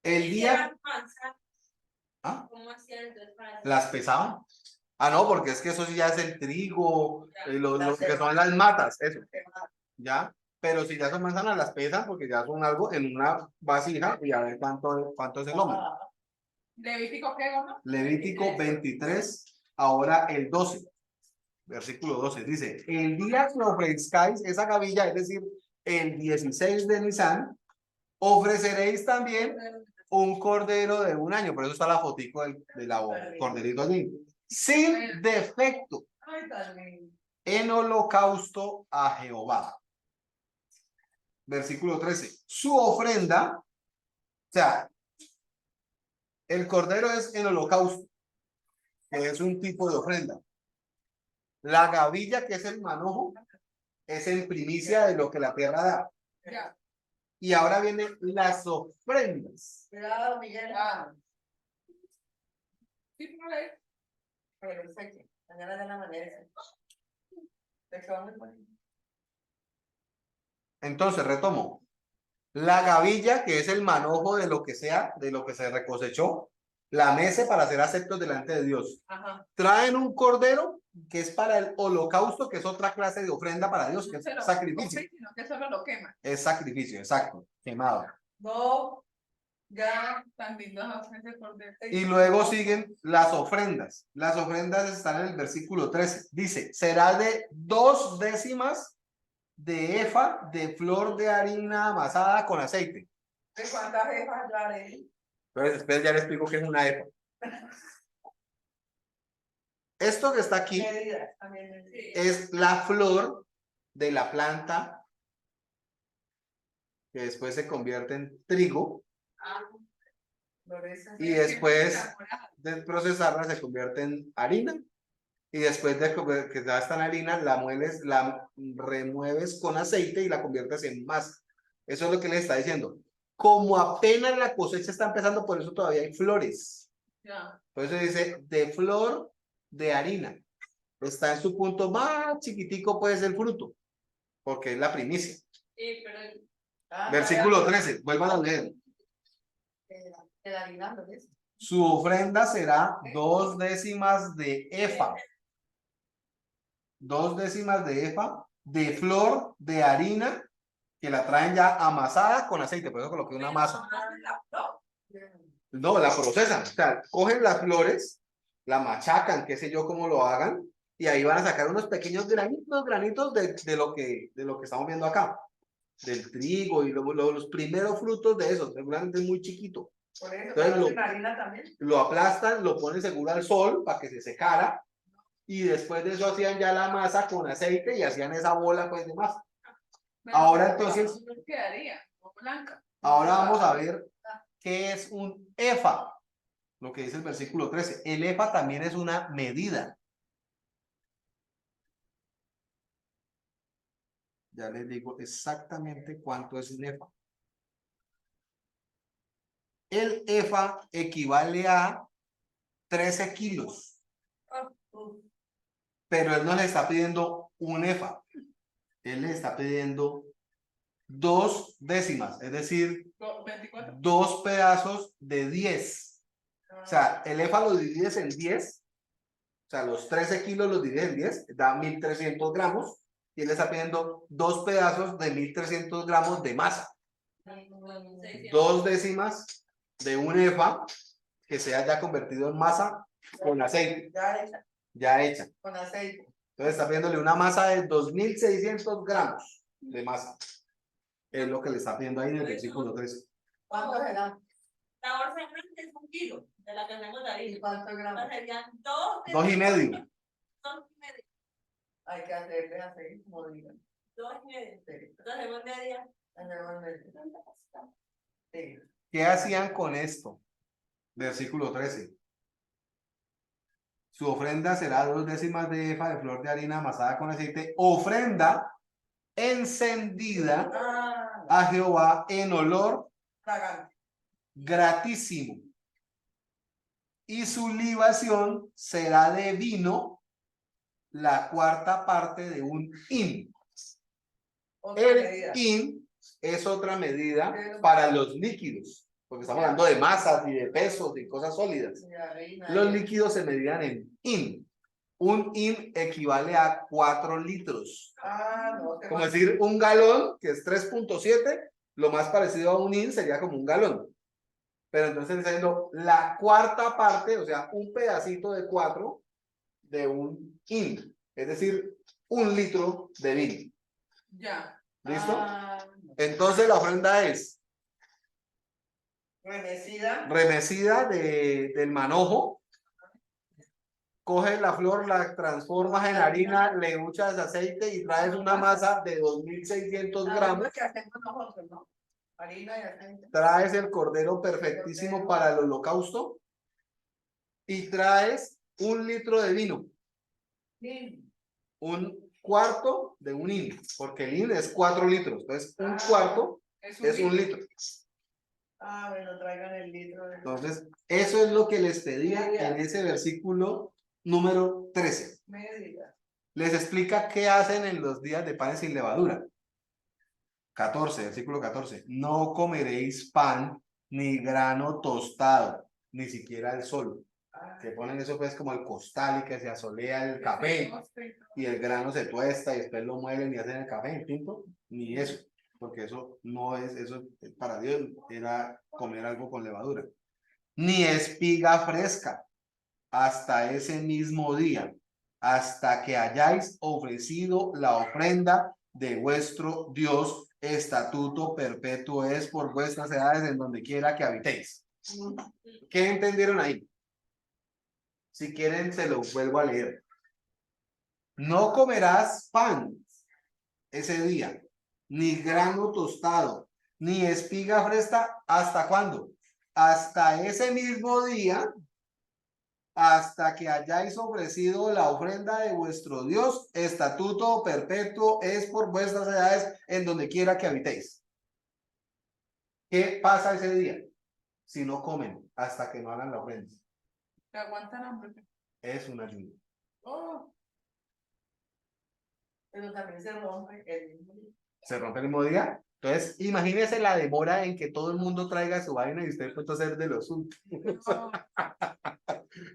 El ¿Y día... las manzanas? ¿Ah? ¿Cómo hacían entonces para hacer? ¿Las pesaban? Ah, no, porque es que eso sí ya es el trigo, lo Las que son las matas, eso, ¿ya? Pero si ya son manzanas, las pesan porque ya son algo en una vasija y a ver cuánto es el hombre. ¿Levítico qué, gordo? Levítico 23, ahora el 12, versículo 12, dice, el día que ofrezcáis esa gavilla, es decir, el 16 de Nisan, ofreceréis también un cordero de 1 año, por eso está la fotico del corderito allí, sin defecto, Ay, tan lindo. en holocausto a Jehová. Versículo 13, su ofrenda, o sea, el cordero es en holocausto, que es un tipo de ofrenda. La gavilla, que es el manojo, es en primicia de lo que la tierra da. Ya. Y ahora vienen las ofrendas. Cuidado, Miguel. Sí, por ahí. Perfecto. Mañana de la manera. Te quedó muy bonito. Entonces, retomo. La gavilla, que es el manojo de lo que sea, de lo que se recosechó, la mece para ser aceptos delante de Dios. Ajá. Traen un cordero, que es para el holocausto, que es otra clase de ofrenda para Dios, que es Se lo sacrificio. come, sino que solo lo quema. Es sacrificio, exacto, quemado. No, ya. Tan lindos ofrendas por dentro. Y luego siguen las ofrendas. Las ofrendas están en el versículo 13. Dice, será de 2 décimas de efa de flor de harina amasada con aceite. ¿De cuántas jefas ya haré? Entonces, después ya les explico qué es una efa. Esto que está aquí Medidas también. Sí. es la flor de la planta que después se convierte en trigo Florece. y después de procesarla se convierte en harina y después de que ya está en harina la mueles, la remueves con aceite y la conviertes en masa. Eso es lo que le está diciendo. Como apenas la cosecha está empezando, por eso todavía hay flores. Ya. Por eso dice de flor de harina. Está en su punto más chiquitico, puede ser el fruto, porque es la primicia. Sí, pero Versículo 13, vuelvan a leer. El harina, ¿no es? Su ofrenda será 2 décimas de efa. 2 décimas de efa de flor de harina que la traen ya amasada con aceite. Por eso coloqué una masa. No, la procesan. O sea, cogen las flores, la machacan, qué sé yo cómo lo hagan, y ahí van a sacar unos pequeños granitos de lo que estamos viendo acá. Del trigo y los primeros frutos de eso. Seguramente es muy chiquito. Por eso, Entonces la harina también. lo aplastan, lo ponen seguro al sol para que se secara y después de eso hacían ya la masa con aceite y hacían esa bola pues de masa. Ahora entonces, quedaría blanca. ahora vamos a ver qué es un efa, lo que dice el versículo 13. El efa también es una medida. Ya les digo exactamente cuánto es un efa. El efa equivale a 13 kilos. Pero él no le está pidiendo un efa. Él le está pidiendo 2 décimas, es decir, 24. 2 pedazos de 10. O sea, el efa lo divides en 10. O sea, los 13 kilos los divides en 10, da 1300 gramos. Y él le está pidiendo 2 pedazos de 1300 gramos de masa. 2 décimas de un efa que sea ya convertido en masa con aceite. Ya hecha. Con aceite. Entonces está pidiéndole una masa de 2600 gramos de masa. Es lo que le está pidiendo ahí en el versículo 13. ¿Cuánto será? La bolsa grande es 1 kilo de la que hacemos la ¿Y harina. cuántos gramos? Serían 2 2,5. 2,5. Hay que hacerle así, como digan. 2,5. Sí, Entonces hacemos media. hacemos medio. Sí. ¿Qué hacían con esto? Versículo 13. Su ofrenda será 2 décimas de efa de flor de harina amasada con aceite, ofrenda encendida Ah, a Jehová en olor fragante. gratísimo. Y su libación será de vino, la 4ª parte de un hin. Otra El medida. hin es otra medida para los líquidos, porque estamos hablando de masas y de pesos y cosas sólidas. Y harina, Los y- líquidos se medían en hin. Un hin equivale a 4 litros. Ah, no. Como decir, un galón, que es 3.7, lo más parecido a un hin sería como un galón. Pero entonces está diciendo la 4ª parte, o sea, un pedacito de 4 de un hin. Es decir, 1 litro de vino. Ya. ¿Listo? Ah, no. Entonces la ofrenda es Remecida. remecida del manojo. Coges la flor, la transformas en harina, le echas aceite y traes una masa de 2600 gramos. Que hacemos nosotros, ¿no? Harina y aceite. Traes el cordero perfectísimo para el holocausto y traes 1 litro de vino, Sí. 1/4 de un hin, porque el hin es 4 litros, entonces 1/4 es 1 litro. Ah, bueno, traigan el litro de Entonces, eso es lo que les pedía en ese versículo número 13. medida. Les explica qué hacen en los días de panes sin levadura. 14, versículo 14. No comeréis pan ni grano tostado, ni siquiera el sol. Que ponen eso pues como el costal y que se asolea el café y el grano se tuesta y después lo muelen y hacen el café en tinto. Ni eso, porque eso no es, eso para Dios era comer algo con levadura. Ni espiga fresca hasta ese mismo día, hasta que hayáis ofrecido la ofrenda de vuestro Dios. Estatuto perpetuo es por vuestras edades en donde quiera que habitéis. ¿Qué entendieron ahí? Si quieren, se lo vuelvo a leer. No comerás pan ese día, ni grano tostado, ni espiga fresca. ¿Hasta cuándo? Hasta ese mismo día, hasta que hayáis ofrecido la ofrenda de vuestro Dios. Estatuto perpetuo es por vuestras edades en donde quiera que habitéis. ¿Qué pasa ese día? Si no comen hasta que no hagan la ofrenda. ¿Te aguantan hambre? Es un ayuno. Oh. Pero también se rompe el mismo día. Se rompe el mismo día. Entonces, imagínese la demora en que todo el mundo traiga su vaina y usted puede ser de los últimos. No.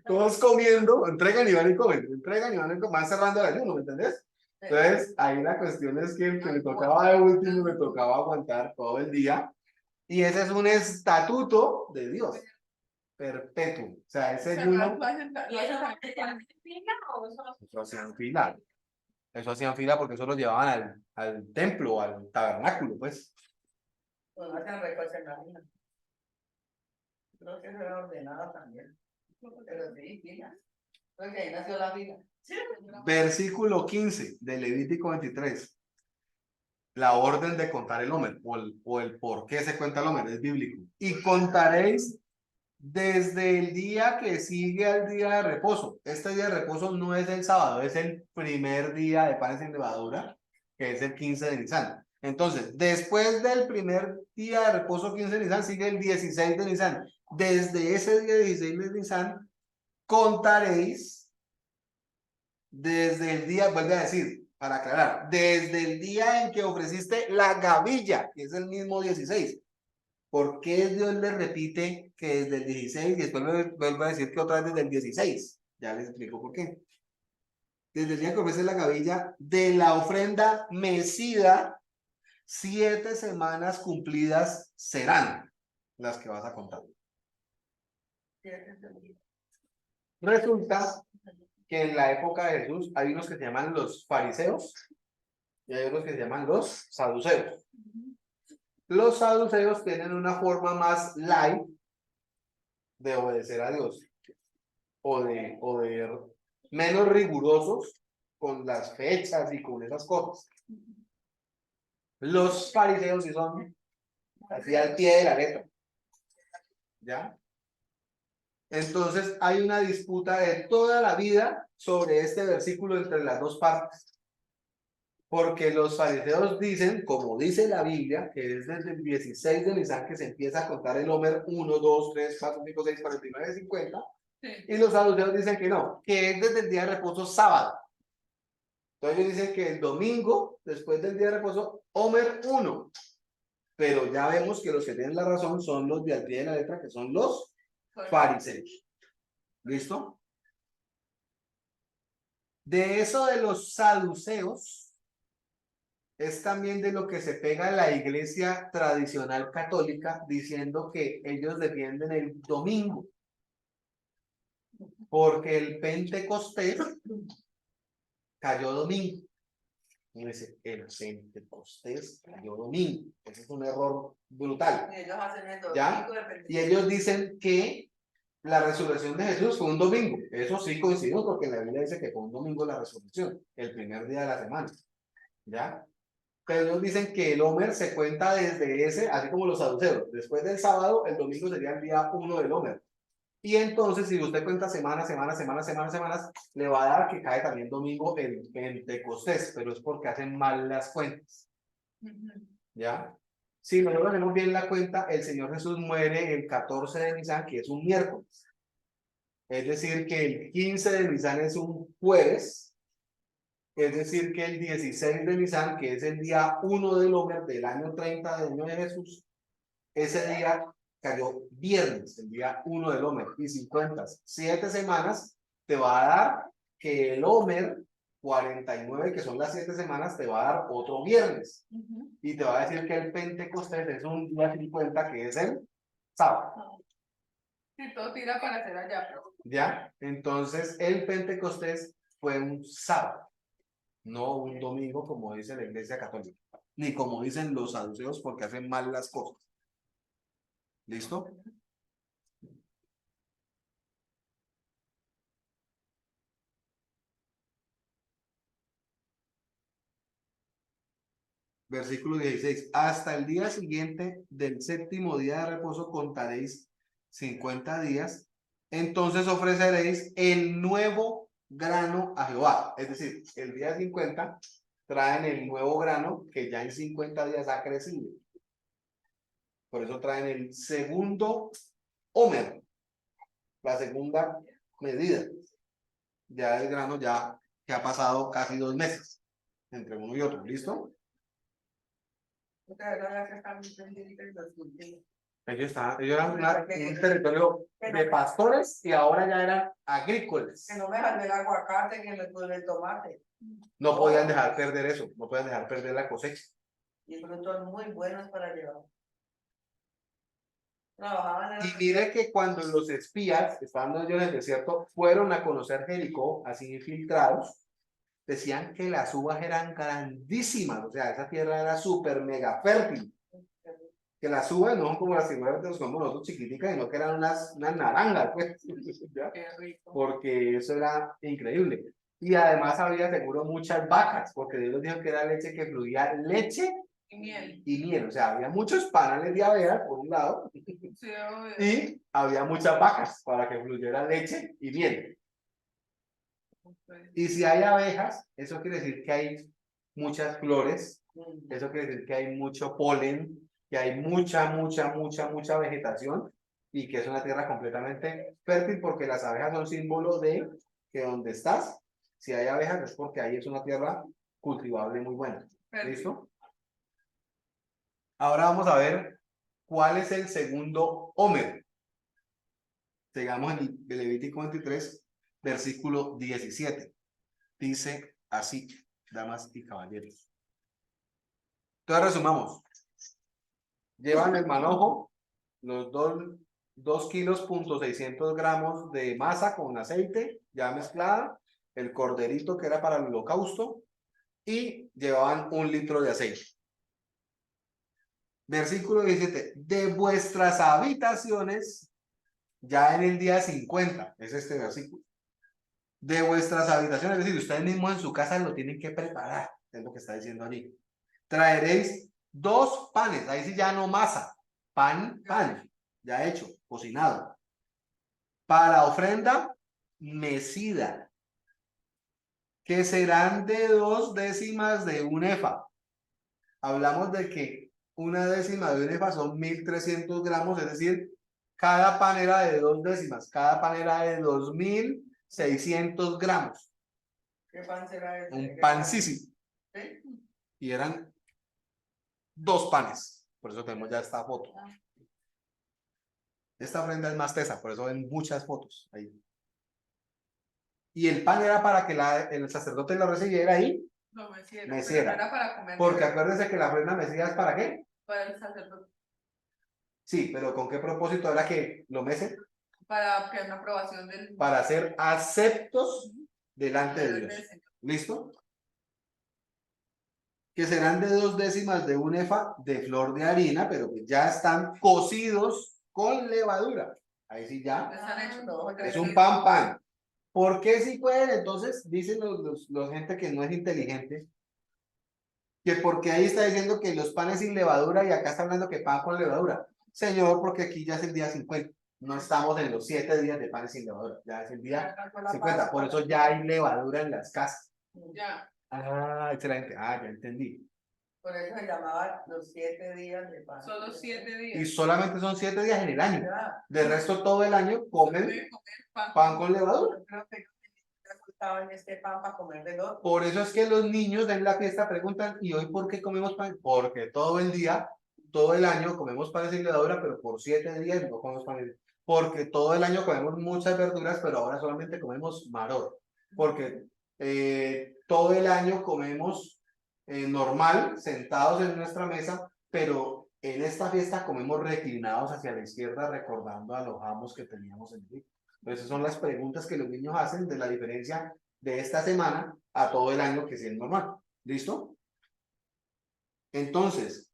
Todos comiendo, entregan y van y comen, entregan y van y comen, van cerrando el ayuno, ¿me entendés? Entonces, ahí la cuestión es que el que le tocaba de último le tocaba aguantar todo el día. Y ese es un estatuto de Dios, perpetuo. O sea, ese ayuno, ¿Y eso se llama fila o eso? eso hacían fila. Eso hacían fila porque eso lo llevaban al templo, al tabernáculo, pues. Pues hacen recocha en la harina. Creo que eso era ordenado también. Pero sí, fila. Creo que ahí nació la fila. Versículo 15 de Levítico 23. La orden de contar el Homer, o el por qué se cuenta el Homer, es bíblico. Y contaréis desde el día que sigue al día de reposo. Este día de reposo no es el sábado, es el primer día de panes sin levadura. que es el 15 de Nisan. Entonces, después del primer día de reposo 15 de Nisan, sigue el 16 de Nisan. Desde ese día 16 de Nisan, contaréis desde el día, vuelve a decir, para aclarar, desde el día en que ofreciste la gavilla, que es el mismo 16. ¿Por qué Dios le repite que desde el 16 y después vuelve a decir que otra vez desde el 16? Ya les explico por qué. Desde el día que ofrece la gavilla de la ofrenda mecida, 7 semanas cumplidas serán las que vas a contar. Resulta que en la época de Jesús hay unos que se llaman los fariseos y hay unos que se llaman los saduceos. Los saduceos tienen una forma más light de obedecer a Dios o de menos rigurosos con las fechas y con esas cosas. Los fariseos sí son así al pie de la letra. ¿Ya? Entonces hay una disputa de toda la vida sobre este versículo entre las dos partes. Porque los fariseos dicen, como dice la Biblia, que es desde el 16 de Nisan que se empieza a contar el Homer 1, 2, 3, 4, 5, 6, 49, 50. Sí. Y los saduceos dicen que no, que es desde el día de reposo sábado. Entonces ellos dicen que el domingo, después del día de reposo, Homer 1. Pero ya vemos que los que tienen la razón son los de al pie de la letra, que son los fariseos. ¿Listo? De eso de los saduceos es también de lo que se pega la iglesia tradicional católica diciendo que ellos defienden el domingo. Porque el Pentecostés cayó domingo. Y dice, el Pentecostés cayó domingo. Ese es un error brutal. Y ellos hacen el ¿Ya? domingo de Pentecostés. Y ellos dicen que la resurrección de Jesús fue un domingo. Eso sí coincidió porque la Biblia dice que fue un domingo la resurrección, el primer día de la semana. ¿Ya? Pero ellos dicen que el Homer se cuenta desde ese, así como los saduceos. Después del sábado, el domingo sería el día 1 del Homer. Y entonces, si usted cuenta semanas, le va a dar que cae también domingo el Pentecostés, pero es porque hacen mal las cuentas. ¿Ya? Si nosotros hacemos bien la cuenta, el Señor Jesús muere el 14 de Nisan, que es un miércoles. Es decir, que el 15 de Nisan es un jueves. Es decir, que el 16 de Nisan, que es el día 1 del Homer del año 30 del año de Jesús, ese día cayó viernes, el día 1 del Homer, y si cuentas 7 semanas, te va a dar que el Homer 49, que son las 7 semanas, te va a dar otro viernes. Y te va a decir que el Pentecostés es un día 50, que es el sábado. Sí, todo tira para hacer allá, pero... ¿Ya? Entonces, el Pentecostés fue un sábado, no un domingo, como dice la Iglesia Católica, ni como dicen los saduceos, porque hacen mal las cosas. ¿Listo? Versículo 16. Hasta el día siguiente del séptimo día de reposo contaréis 50 días. Entonces ofreceréis el nuevo grano a Jehová. Es decir, el día 50 traen el nuevo grano que ya en 50 días ha crecido. Por eso traen el segundo Homer, la segunda medida. Ya el grano ya que ha pasado casi 2 meses entre uno y otro. ¿Listo? Ellos eran un territorio de pastores y ahora ya eran agrícolas. Que no me dejan el aguacate, que me puede el tomate. No podían dejar perder eso, no podían dejar perder la cosecha. Y frutos muy buenos para llevar. Trabajaban en Y mire que cuando los espías, estando ellos en el desierto, fueron a conocer Jericó, así infiltrados, decían que las uvas eran grandísimas, o sea, esa tierra era súper mega fértil. Que las uvas no son como las figuras de los como nosotros chiquiticas, sino que eran unas naranjas, pues, ¿ya? Qué rico. Porque eso era increíble. Y además había seguro muchas vacas, porque Dios les dijo que era leche que fluía leche Y miel. y miel. O sea, había muchos panales de abejas, por un lado, Sí, obvio. y había muchas vacas para que fluyera leche y miel. Y si hay abejas, eso quiere decir que hay muchas flores, eso quiere decir que hay mucho polen, que hay mucha vegetación y que es una tierra completamente fértil porque las abejas son símbolo de que donde estás, si hay abejas es porque ahí es una tierra cultivable muy buena. ¿Listo? Ahora vamos a ver cuál es el segundo Homer. Llegamos en el Levítico 23, versículo 17. Dice así, damas y caballeros. Entonces resumamos. Llevan el manojo, los 2 kilos, 600 gramos de masa con aceite ya mezclada, el corderito que era para el holocausto y llevaban 1 litro de aceite. Versículo 17. De vuestras habitaciones, ya en el día 50, es este versículo. De vuestras habitaciones, es decir, ustedes mismos en su casa lo tienen que preparar, es lo que está diciendo allí. Traeréis 2 panes, ahí sí ya no masa, pan, ya hecho, cocinado. Para ofrenda mecida, que serán de 2 décimas de un efa. Hablamos de que 1 décima de un efa son 1300 gramos, es decir, cada pan era de 2 décimas, cada pan era de 2600 gramos. ¿Qué pan será ese? Un pancísimo. ¿Sí? Y eran 2 panes, por eso tenemos ya esta foto. Esta ofrenda es más tesa, por eso ven muchas fotos ahí. Y el pan era para que el sacerdote lo recibiera ahí. No, meciera. Meciera. Pero no era para comer. Porque acuérdense que la ofrenda mecida es para qué. Para el sacerdote. Sí, pero ¿con qué propósito era que lo mece? Para que una aprobación del. Para ser aceptos delante de Dios. ¿Listo? Que serán de 2 décimas de un efa de flor de harina, pero que ya están cocidos con levadura. Ahí sí ya. Están hechos. Es un pan. ¿Por qué si pueden? Entonces dicen los gente que no es inteligente, que porque ahí está diciendo que los panes sin levadura y acá está hablando que pan con levadura. Señor, porque aquí ya es el día 50. No estamos en los 7 días de panes sin levadura, ya es el día 50. Por eso ya hay levadura en las casas. Ya. Ah, excelente. Ah, ya entendí. Por eso se llamaba los 7 días de pan. Solo 7 Y días. solamente son 7 días en el año. Ya. De resto, todo el año comen Puede comer pan con levadura. Yo creo que estaban este pan para comer del otro. Por eso es que los niños en la fiesta preguntan, ¿y hoy por qué comemos pan? Porque todo el día, todo el año comemos pan sin levadura, pero por 7 días no comemos pan. Porque todo el año comemos muchas verduras, pero ahora solamente comemos maror. Porque todo el año comemos normal, sentados en nuestra mesa, pero en esta fiesta comemos reclinados hacia la izquierda, recordando a los amos que teníamos en Egipto. Entonces, son las preguntas que los niños hacen de la diferencia de esta semana a todo el año que sí es normal. ¿Listo? Entonces,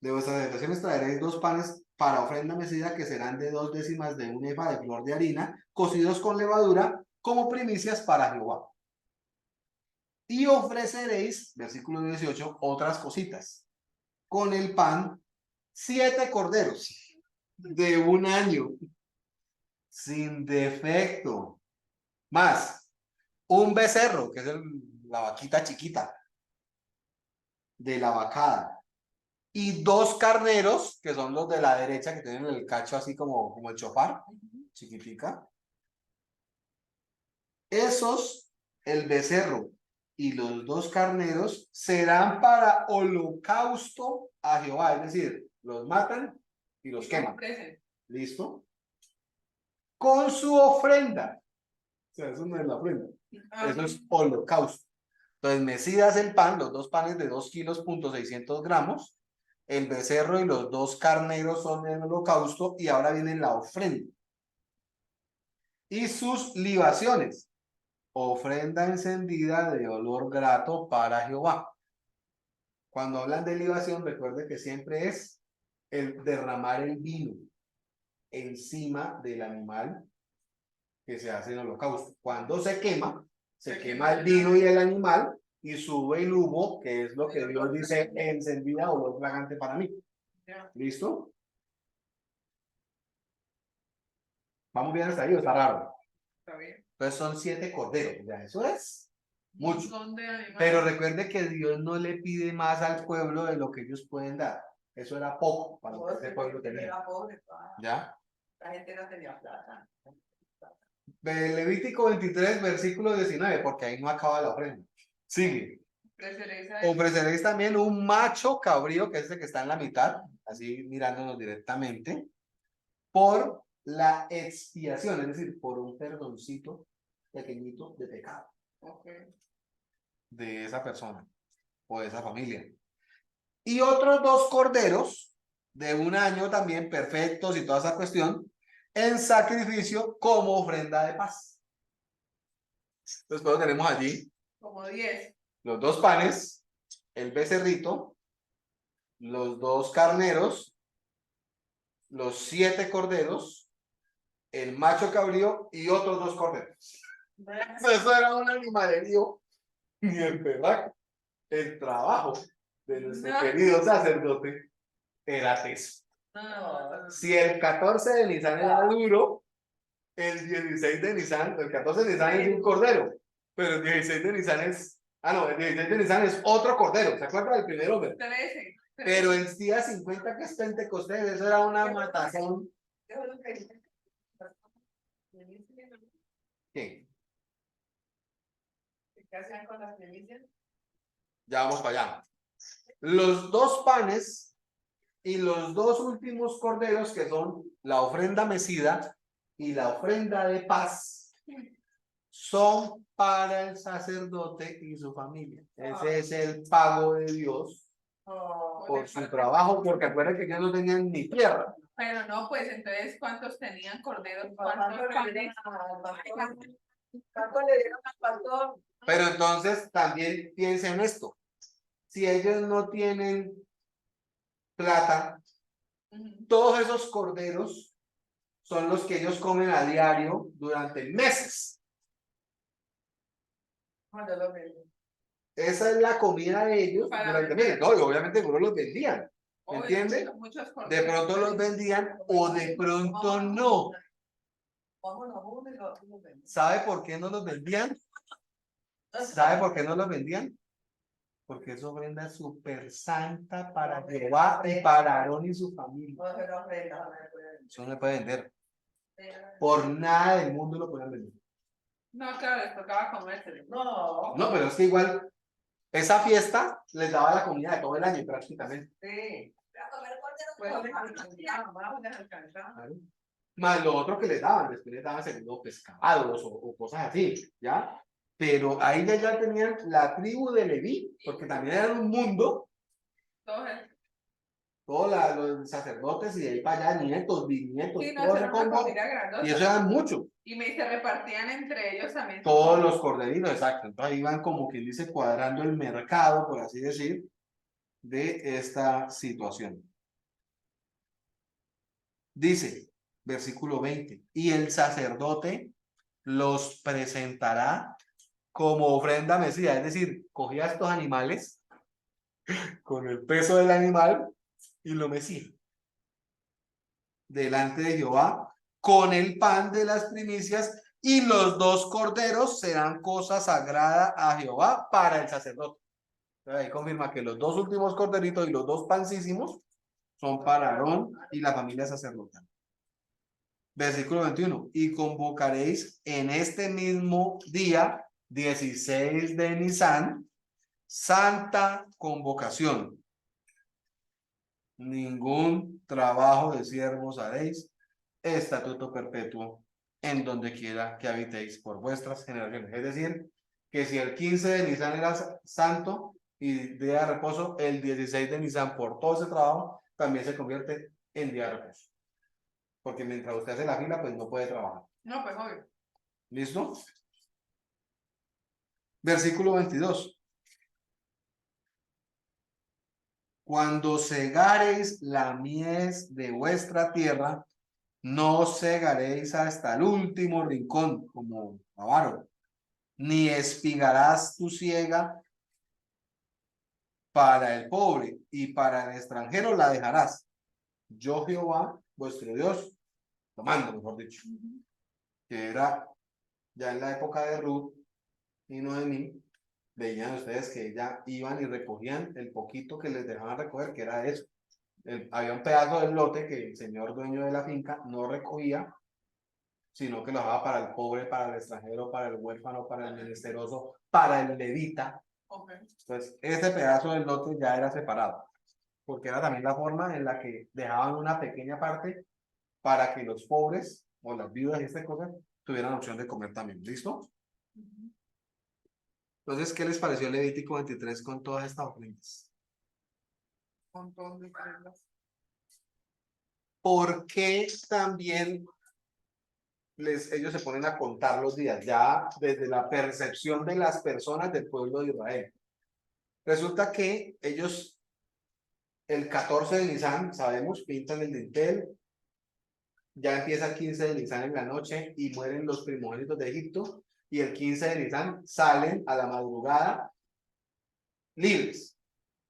de vuestras habitaciones traeréis 2 panes para ofrenda mecida que serán de 2 décimas de un efa de flor de harina, cocidos con levadura, como primicias para Jehová. Y ofreceréis, versículo 18, otras cositas. Con el pan, 7 corderos de 1 año, sin defecto, más un becerro, que es la vaquita chiquita de la vacada, y 2 carneros, que son los de la derecha, que tienen el cacho así como el chofar, chiquitica. Esos, el becerro y los 2 carneros, serán para holocausto a Jehová, es decir, los matan y los queman. ¿Listo? Con su ofrenda. O sea, eso no es la ofrenda. Eso es holocausto. Entonces, mecidas el pan, los 2 panes de 2 kilos, 600 gramos, el becerro y los 2 carneros son el holocausto, y ahora viene la ofrenda. Y sus libaciones, ofrenda encendida de olor grato para Jehová. Cuando hablan de libación, recuerde que siempre es el derramar el vino encima del animal que se hace en holocausto. Cuando se quema el vino y el animal y sube el humo, que es lo que Dios dice, encendida olor fragante para mí. ¿Listo? Vamos bien hasta ahí, ¿o está raro? Está bien. Entonces son 7 corderos, ya eso es mucho. montón de animales. Pero recuerde que Dios no le pide más al pueblo de lo que ellos pueden dar. Eso era poco para lo que ese pueblo tenía. Era pobre, ¿Ya? la gente no tenía plata. Levítico 23, versículo 19, porque ahí no acaba la ofrenda. Sigue. Ofreceréis también un macho cabrío, que es el que está en la mitad, así mirándonos directamente, por la expiación, es decir, por un perdoncito pequeñito de pecado Okay. de esa persona o de esa familia. Y otros 2 corderos de 1 año también, perfectos y toda esa cuestión, en sacrificio como ofrenda de paz. Entonces, luego tenemos allí Como 10. los 2 panes, el becerrito, los 2 carneros, los 7 corderos, el macho cabrío y otros 2 corderos. Eso era un animalerío ni el perraco. El trabajo de nuestro querido sacerdote era teso. No. Si el 14 de Nisan era duro, el 16 de Nisan, el 14 de Nisan es un cordero, pero el 16 de Nisan es, el 16 de Nisan es otro cordero, ¿se acuerdan del primer hombre? 13. Pero el día 50 que es Pentecostés, eso era una matazón. ¿Qué? ¿Qué hacían con las primicias? Ya vamos para allá. Los 2 panes y los 2 últimos corderos, que son la ofrenda mecida y la ofrenda de paz, son para el sacerdote y su familia. Ese es el pago de Dios por su trabajo, porque acuérdense que ellos no tenían ni tierra. Pero no, pues entonces, ¿cuántos tenían corderos? ¿Cuánto ¿Cuántos le panes? dieron al pastor? ¿Cuánto le dieron al pastor? Pero entonces también piensen esto. Si ellos no tienen plata, todos esos corderos son los que ellos comen a diario durante meses. Cuando lo venden. Esa es la comida de ellos Para durante vender. meses. No, y obviamente algunos los vendían. Oye, ¿Entiende? muchos De corderos. pronto los vendían o de pronto no. Vámonos uno y lo venden. ¿Sabe por qué no los vendían? ¿Sabe por qué no los vendían? Porque es ofrenda súper santa para Jehová y para Aarón y su familia. No se lo ofrenda, no se puede vender. Eso no se puede vender. Por nada del mundo lo pueden vender. No, claro, les tocaba comérselo. No. No, pero es que igual esa fiesta les daba la comida de todo el año prácticamente. Sí. Para comer Pues cordero. vamos a descansar. Claro. Más lo otro que les daban, después les daban segundo pescados o cosas así, ¿ya? Pero ahí ya tenían la tribu de Leví, porque también era un mundo, Entonces, todos los sacerdotes y de ahí para allá, nietos, bisnietos, sí, no, todo era ese una combo, familia grandota. y eso eran muchos, Y se repartían entre ellos también. todos los corderitos, exacto. Entonces ahí iban como quien dice cuadrando el mercado, por así decir, de esta situación. Dice, versículo 20, y el sacerdote los presentará como ofrenda mecida, es decir, cogía estos animales con el peso del animal y lo mecía delante de Jehová con el pan de las primicias, y los 2 corderos serán cosa sagrada a Jehová para el sacerdote. Entonces ahí confirma que los 2 últimos corderitos y los 2 pancísimos son para Aarón y la familia sacerdotal. Versículo 21, y convocaréis en este mismo día 16 de Nisan, santa convocación. Ningún trabajo de siervos haréis, estatuto perpetuo en donde quiera que habitéis por vuestras generaciones. Es decir, que si el 15 de Nisan era santo y día de reposo, el 16 de Nisan por todo ese trabajo también se convierte en día de reposo. Porque mientras usted hace la fila, pues no puede trabajar. No, pues obvio. ¿Listo? Versículo 22. Cuando segareis la mies de vuestra tierra, no segaréis hasta el último rincón, como avaro, ni espigarás tu siega para el pobre, y para el extranjero la dejarás. Yo, Jehová, vuestro Dios, lo mando, mejor dicho, que era ya en la época de Ruth y Noemí, veían ustedes que ya iban y recogían el poquito que les dejaban recoger, que era eso. Había un pedazo del lote que el señor dueño de la finca no recogía, sino que lo dejaba para el pobre, para el extranjero, para el huérfano, para el menesteroso, para el levita. Ok. Entonces, ese pedazo del lote ya era separado, porque era también la forma en la que dejaban una pequeña parte para que los pobres o las viudas y estas cosas tuvieran opción de comer también. ¿Listo? Entonces, ¿qué les pareció Levítico 23 con todas estas ofrendas? Montón de prendas. ¿Por qué también ellos se ponen a contar los días? Ya desde la percepción de las personas del pueblo de Israel. Resulta que ellos, el 14 de Nisan, sabemos, pintan el dintel, ya empieza el 15 de Nisan en la noche y mueren los primogénitos de Egipto, y el 15 de Nisan salen a la madrugada libres,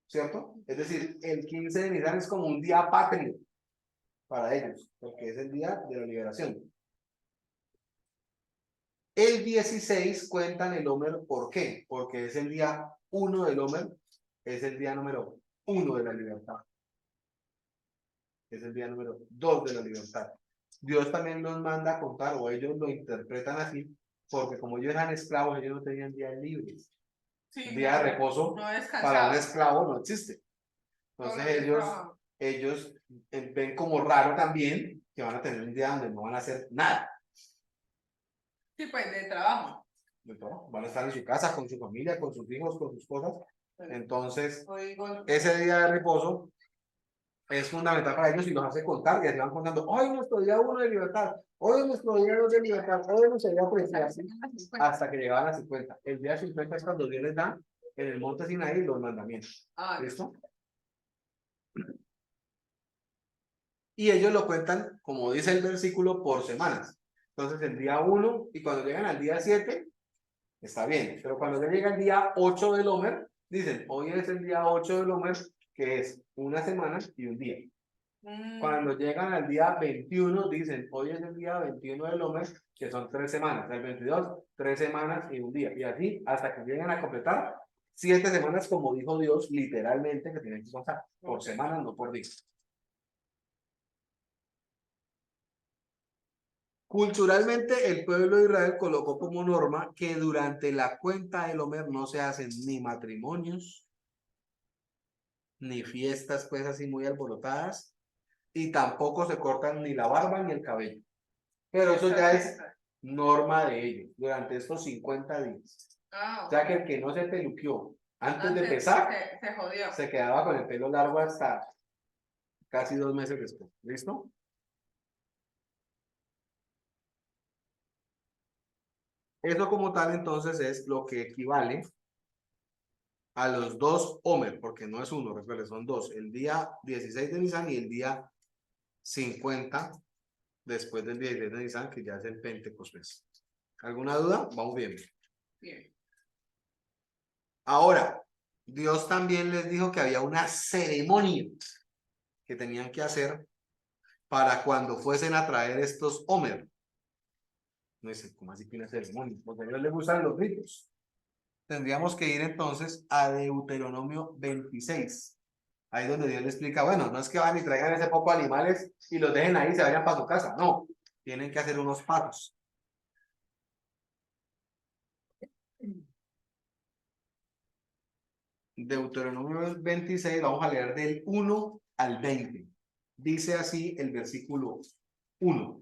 ¿cierto? Es decir, el 15 de Nisan es como un día patrio para ellos, porque es el día de la liberación. El 16 cuentan el Omer, ¿por qué? Porque es el día 1 del Omer, es el día número 1 de la libertad. Es el día número 2 de la libertad. Dios también los manda a contar, o ellos lo interpretan así, porque como ellos eran esclavos, ellos no tenían días libres. Sí, Día de reposo no para un descansaba. esclavo no existe. Todos Entonces los días trabajaban. ellos ven como raro también que van a tener un día donde no van a hacer nada. Sí, pues de trabajo. ¿No? Van a estar en su casa, con su familia, con sus hijos, con sus cosas. Entonces, Oigo, ese día de reposo es fundamental para ellos y los hace contar, y así van contando, hoy nuestro día 1 de libertad, hoy es nuestro día 2 de libertad, hoy es nuestro día 3, así, hasta que llegaban a 50. El día 50 es cuando Dios les da en el monte Sinaí los mandamientos. ¿Listo? Y ellos lo cuentan, como dice el versículo, por semanas. Entonces, el día 1, y cuando llegan al día 7, está bien. Pero cuando ya llega el día 8 del Omer, dicen, hoy es el día 8 del Omer, que es una semana y un día. Cuando llegan al día 21, dicen, hoy es el día 21 del Omer, que son 3 semanas. El 22, 3 semanas y un día. Y así hasta que lleguen a completar 7 semanas, como dijo Dios, literalmente, que tienen que contar por semanas, no por días. Culturalmente, el pueblo de Israel colocó como norma que durante la cuenta del Omer no se hacen ni matrimonios, ni fiestas pues así muy alborotadas, y tampoco se cortan ni la barba ni el cabello. Pero eso ya es norma de ellos durante estos 50 días. O sea que el que no se peluqueó antes de empezar, se jodió. se quedaba con el pelo largo hasta casi 2 meses después. ¿Listo? Eso como tal entonces es lo que equivale a los 2 Omer, porque no es uno, recuerden, son 2, el día 16 de Nisan y el día 50 después del 16 de Nisan, que ya es el Pentecostés. ¿Alguna duda? Vamos bien. Bien. Ahora, Dios también les dijo que había una ceremonia que tenían que hacer para cuando fuesen a traer estos Omer. No sé, ¿cómo así que una ceremonia? Porque a Dios le gustan los ritos. Tendríamos que ir entonces a Deuteronomio 26. Ahí donde Dios le explica, bueno, no es que van y traigan ese poco de animales y los dejen ahí y se vayan para su casa. No, tienen que hacer unos pasos. Deuteronomio 26, vamos a leer del 1 al 20. Dice así el versículo 1.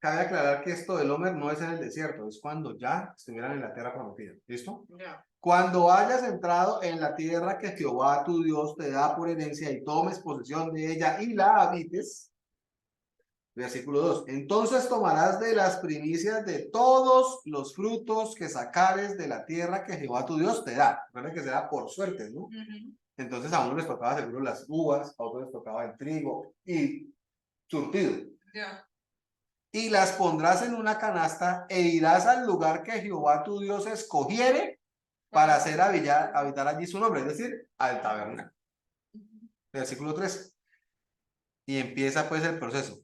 Cabe aclarar que esto del Omer no es en el desierto, es cuando ya estuvieran en la tierra prometida. ¿Listo? Ya. Cuando hayas entrado en la tierra que Jehová tu Dios te da por herencia y tomes posesión de ella y la habites. Versículo 2. Entonces tomarás de las primicias de todos los frutos que sacares de la tierra que Jehová tu Dios te da. Recuerden que será por suerte, ¿no? Entonces a uno les tocaba seguro las uvas, a otros les tocaba el trigo y surtido. Ya. Y las pondrás en una canasta e irás al lugar que Jehová tu Dios escogiere para hacer habitar allí su nombre, es decir, al tabernáculo. Versículo 3. Y empieza pues el proceso.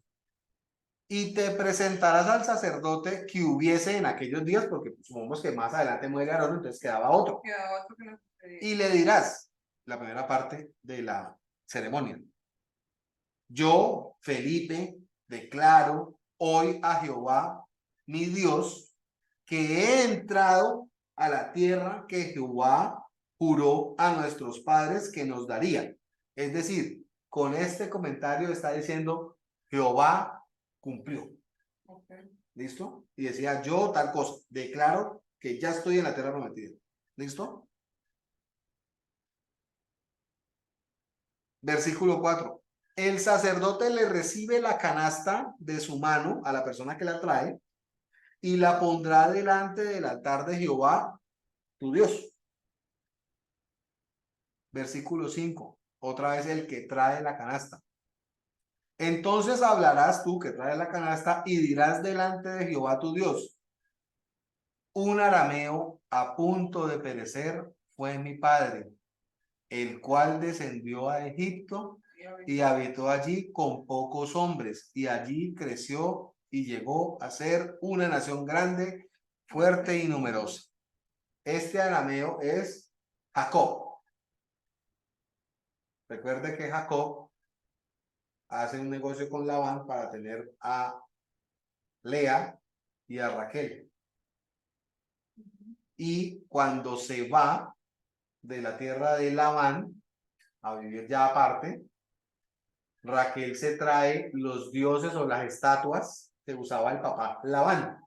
Y te presentarás al sacerdote que hubiese en aquellos días, porque supongamos que más adelante muere Aarón, entonces quedaba otro. Queda otro que lo sucedió. Y le dirás, la primera parte de la ceremonia: yo, Felipe, declaro hoy a Jehová, mi Dios, que he entrado a la tierra que Jehová juró a nuestros padres que nos daría. Es decir, con este comentario está diciendo, Jehová cumplió. Ok. ¿Listo? Y decía, yo tal cosa, declaro que ya estoy en la tierra prometida. ¿Listo? Versículo 4. El sacerdote le recibe la canasta de su mano a la persona que la trae y la pondrá delante del altar de Jehová, tu Dios. Versículo 5. Otra vez el que trae la canasta. Entonces hablarás tú que traes la canasta y dirás delante de Jehová tu Dios: un arameo a punto de perecer fue mi padre, el cual descendió a Egipto y habitó allí con pocos hombres, y allí creció y llegó a ser una nación grande, fuerte y numerosa. Este arameo es Jacob. Recuerde que Jacob hace un negocio con Labán para tener a Lea y a Raquel. Y cuando se va de la tierra de Labán a vivir ya aparte, Raquel se trae los dioses o las estatuas que usaba el papá Labán.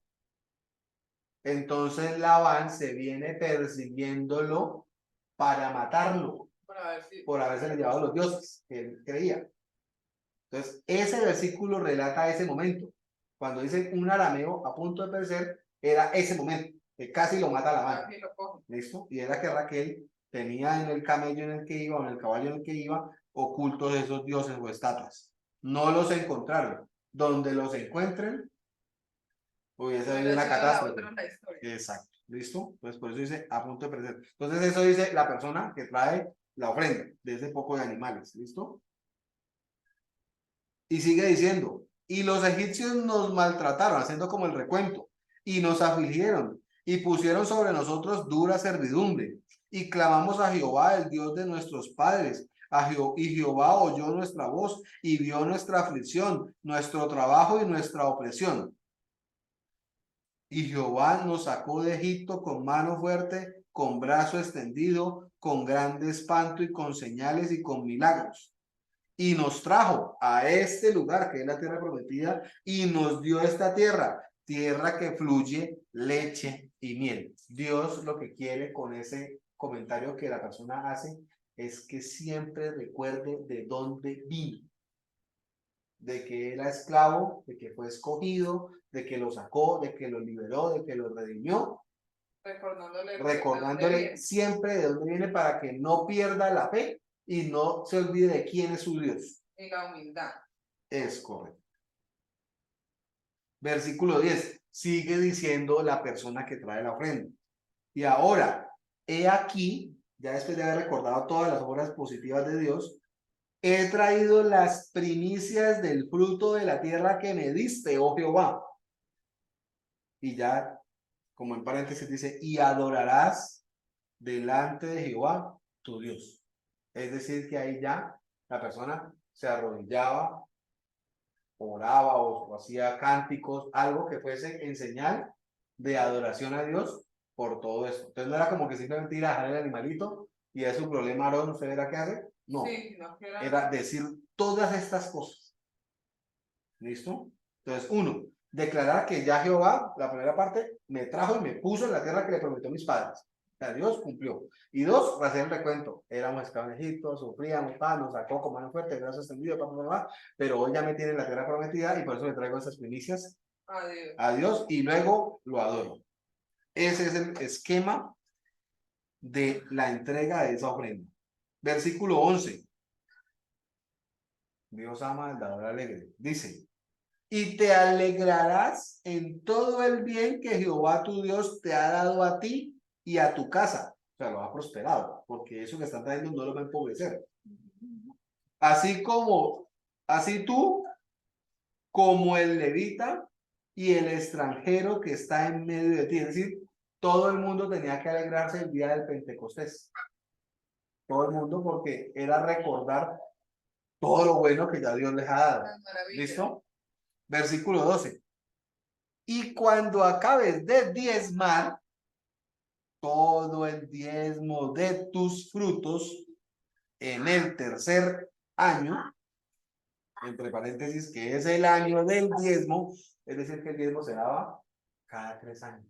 Entonces Labán se viene persiguiéndolo para matarlo por haberse llevado los dioses que él creía. Entonces, ese versículo relata ese momento. Cuando dice un arameo a punto de perecer, era ese momento, que casi lo mata Labán. ¿Listo? Y era que Raquel tenía en el camello en el que iba, o en el caballo en el que iba, ocultos esos dioses o estatuas. No los encontraron. Donde los encuentren, hubiese habido una catástrofe. Exacto. ¿Listo? Pues por eso dice a punto de perecer. Entonces eso dice la persona que trae la ofrenda de ese poco de animales. ¿Listo? Y sigue diciendo, y los egipcios nos maltrataron, haciendo como el recuento, y nos afligieron, y pusieron sobre nosotros dura servidumbre, y clamamos a Jehová, el Dios de nuestros padres, y Jehová oyó nuestra voz, y vio nuestra aflicción, nuestro trabajo y nuestra opresión. Y Jehová nos sacó de Egipto con mano fuerte, con brazo extendido, con grande espanto y con señales y con milagros. Y nos trajo a este lugar que es la tierra prometida y nos dio esta tierra, tierra que fluye leche y miel. Dios lo que quiere con ese comentario que la persona hace es que siempre recuerde de dónde vino, de que era esclavo, de que fue escogido, de que lo sacó, de que lo liberó, de que lo redimió, recordándole siempre de dónde viene para que no pierda la fe y no se olvide de quién es su Dios. Y la humildad. Es correcto. Versículo 10. Sigue diciendo la persona que trae la ofrenda. Y ahora, he aquí, ya después de haber recordado todas las obras positivas de Dios, he traído las primicias del fruto de la tierra que me diste, oh Jehová. Y ya, como en paréntesis dice, y adorarás delante de Jehová, tu Dios. Es decir, que ahí ya la persona se arrodillaba, oraba o hacía cánticos, algo que fuese en señal de adoración a Dios por todo eso. Entonces no era como que simplemente ir a dejar el animalito y es su problema, Aarón, ¿usted verá qué hace? No, Sí, no era decir todas estas cosas. ¿Listo? Entonces, uno, declarar que ya Jehová, la primera parte, me trajo y me puso en la tierra que le prometió a mis padres. O sea, Dios cumplió. Y dos, hacer el recuento. Éramos esclavos en Egipto, sufríamos, nos sacó con mano fuerte, brazo extendido, pero hoy ya me tiene en la tierra prometida y por eso le traigo esas primicias a Dios y luego lo adoro. Ese es el esquema de la entrega de esa ofrenda. Versículo 11. Dios ama al dador alegre. Dice, y te alegrarás en todo el bien que Jehová tu Dios te ha dado a ti y a tu casa. O sea, lo ha prosperado, porque eso que están trayendo no lo va a empobrecer. Así tú como el levita y el extranjero que está en medio de ti. Es decir, todo el mundo tenía que alegrarse el día del Pentecostés. Todo el mundo, porque era recordar todo lo bueno que ya Dios les ha dado. Las maravillas. ¿Listo? Versículo 12. Y cuando acabes de diezmar todo el diezmo de tus frutos en el tercer año, entre paréntesis, que es el año del diezmo, es decir, que el diezmo se daba cada 3 años.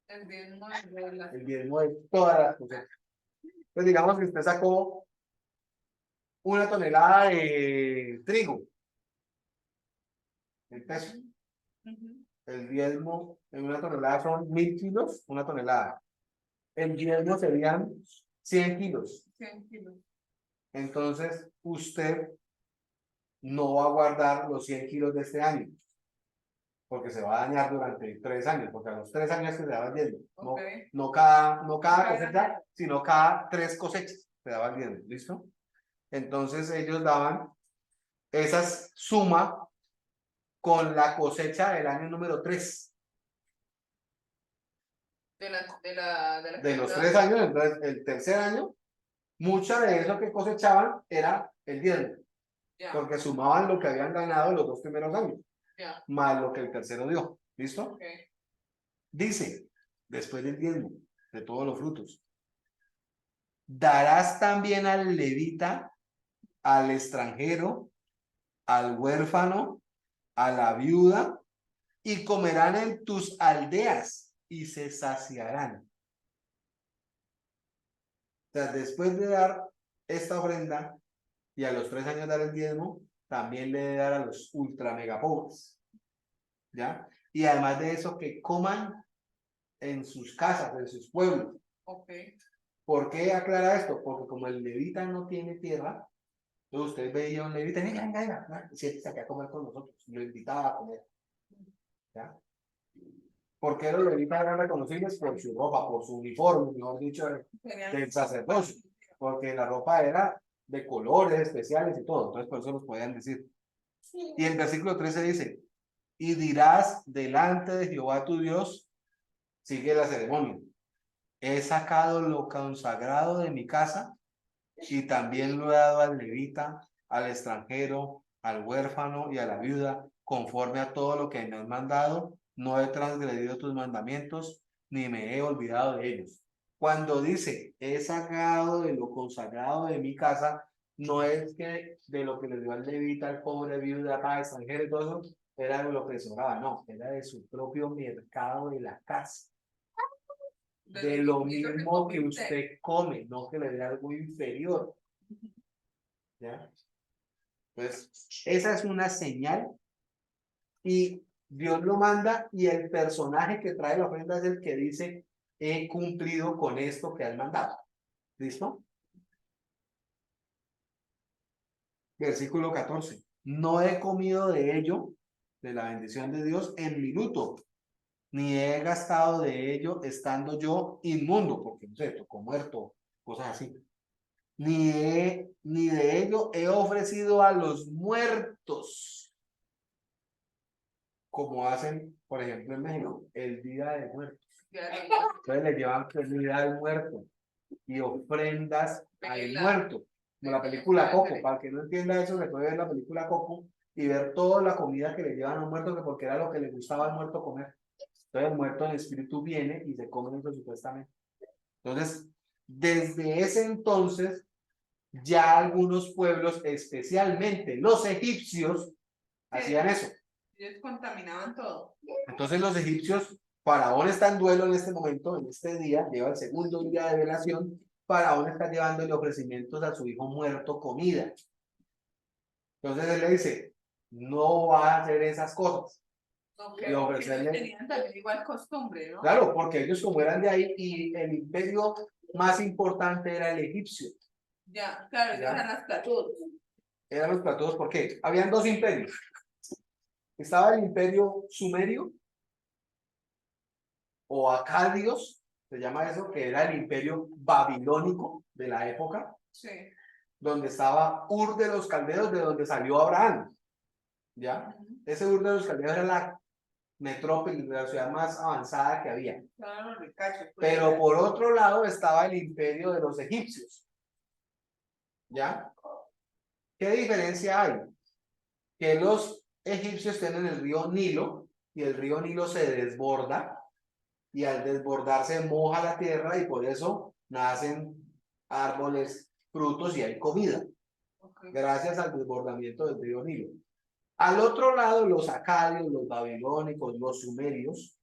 El diezmo de las- El diezmo de todas las cosas. Pues digamos que usted sacó 1 tonelada de trigo en pesos. Ujú. El diezmo en 1 tonelada son 1000 kilos, 1 tonelada. El diezmo serían 100 kilos. 100 kilos. Entonces, usted no va a guardar los 100 kilos de este año, porque se va a dañar durante 3 años, porque a los 3 años que se daba el diezmo. No, Ok. no cada Cada cosecha, sino cada 3 cosechas se daba el diezmo. ¿Listo? Entonces, ellos daban esa suma con la cosecha del año número 3. De los 3 años, entonces el tercer año, mucha de eso que cosechaban era el diezmo, Ya, porque sumaban lo que habían ganado los 2 primeros años, ya. más lo que el tercero dio. ¿Listo? Ok. Dice, después del diezmo, de todos los frutos, darás también al levita, al extranjero, al huérfano, a la viuda, y comerán en tus aldeas y se saciarán. O sea, después de dar esta ofrenda y a los 3 años dar el diezmo, también le debe dar a los ultra mega pobres. ¿Ya? Y además de eso, que coman en sus casas, en sus pueblos. Ok. ¿Por qué aclara esto? Porque como el levita no tiene tierra, entonces usted veía a un levita, venga, siéntese aquí a comer con nosotros. Lo invitaba a comer. ¿Ya? ¿Por qué los levitas eran reconocibles? Por su ropa, por su uniforme, mejor dicho, del sacerdocio. Porque la ropa era de colores especiales y todo. Entonces, por eso los podían decir. Y el versículo 13 dice, y dirás delante de Jehová tu Dios, sigue la ceremonia. He sacado lo consagrado de mi casa y también lo he dado al levita, al extranjero, al huérfano y a la viuda, conforme a todo lo que me has mandado. No he transgredido tus mandamientos, ni me he olvidado de ellos. Cuando dice, he sacado de lo consagrado de mi casa, no es que de lo que le dio al levita, al pobre, viuda, al extranjero y todo eso, era de lo que sobraba, no, era de su propio mercado de la casa. De lo mismo que usted come, no que le dé algo inferior. ¿Ya? Pues esa es una señal y Dios lo manda y el personaje que trae la ofrenda es el que dice, he cumplido con esto que has mandado. ¿Listo? Versículo 14. No he comido de ello, de la bendición de Dios, en mi luto, ni he gastado de ello estando yo inmundo, porque no sé, tocó muerto, cosas así. Ni de ello he ofrecido a los muertos, como hacen, por ejemplo, en México, el Día de Muertos. Entonces le llevan comida al muerto y ofrendas al muerto. Como la película Coco, para el que no entienda eso, se puede ver la película Coco y ver toda la comida que le llevan al muerto, que porque era lo que le gustaba al muerto comer. Entonces el muerto en espíritu viene y se come eso supuestamente. Entonces, desde ese entonces, ya algunos pueblos, especialmente los egipcios, hacían eso. Ellos contaminaban todo. Entonces los egipcios, Faraón está en duelo en este momento, en este día, lleva el segundo día de velación, Faraón está llevándole ofrecimientos a su hijo muerto comida. Entonces él le dice, no va a hacer esas cosas. Okay. Y ofrecerle... Tenían también igual costumbre, ¿no? Claro, porque ellos como eran de ahí y el imperio más importante era el egipcio. Ya, claro, ellos eran las platudos. Eran los platudos porque habían 2 imperios. Estaba el imperio sumerio o acadios, se llama eso, que era el imperio babilónico de la época, sí, donde estaba Ur de los Caldeos, de donde salió Abraham. ¿ya? Ese Ur de los Caldeos era la metrópoli, la ciudad más avanzada que había. Claro, ricacho, pues. Pero por otro lado estaba el imperio de los egipcios, ¿ya? ¿Qué diferencia hay? Que los egipcios tienen el río Nilo y el río Nilo se desborda y al desbordarse moja la tierra y por eso nacen árboles, frutos y hay comida, Ok. gracias al desbordamiento del río Nilo. Al otro lado, los acadios, los babilónicos, los sumerios,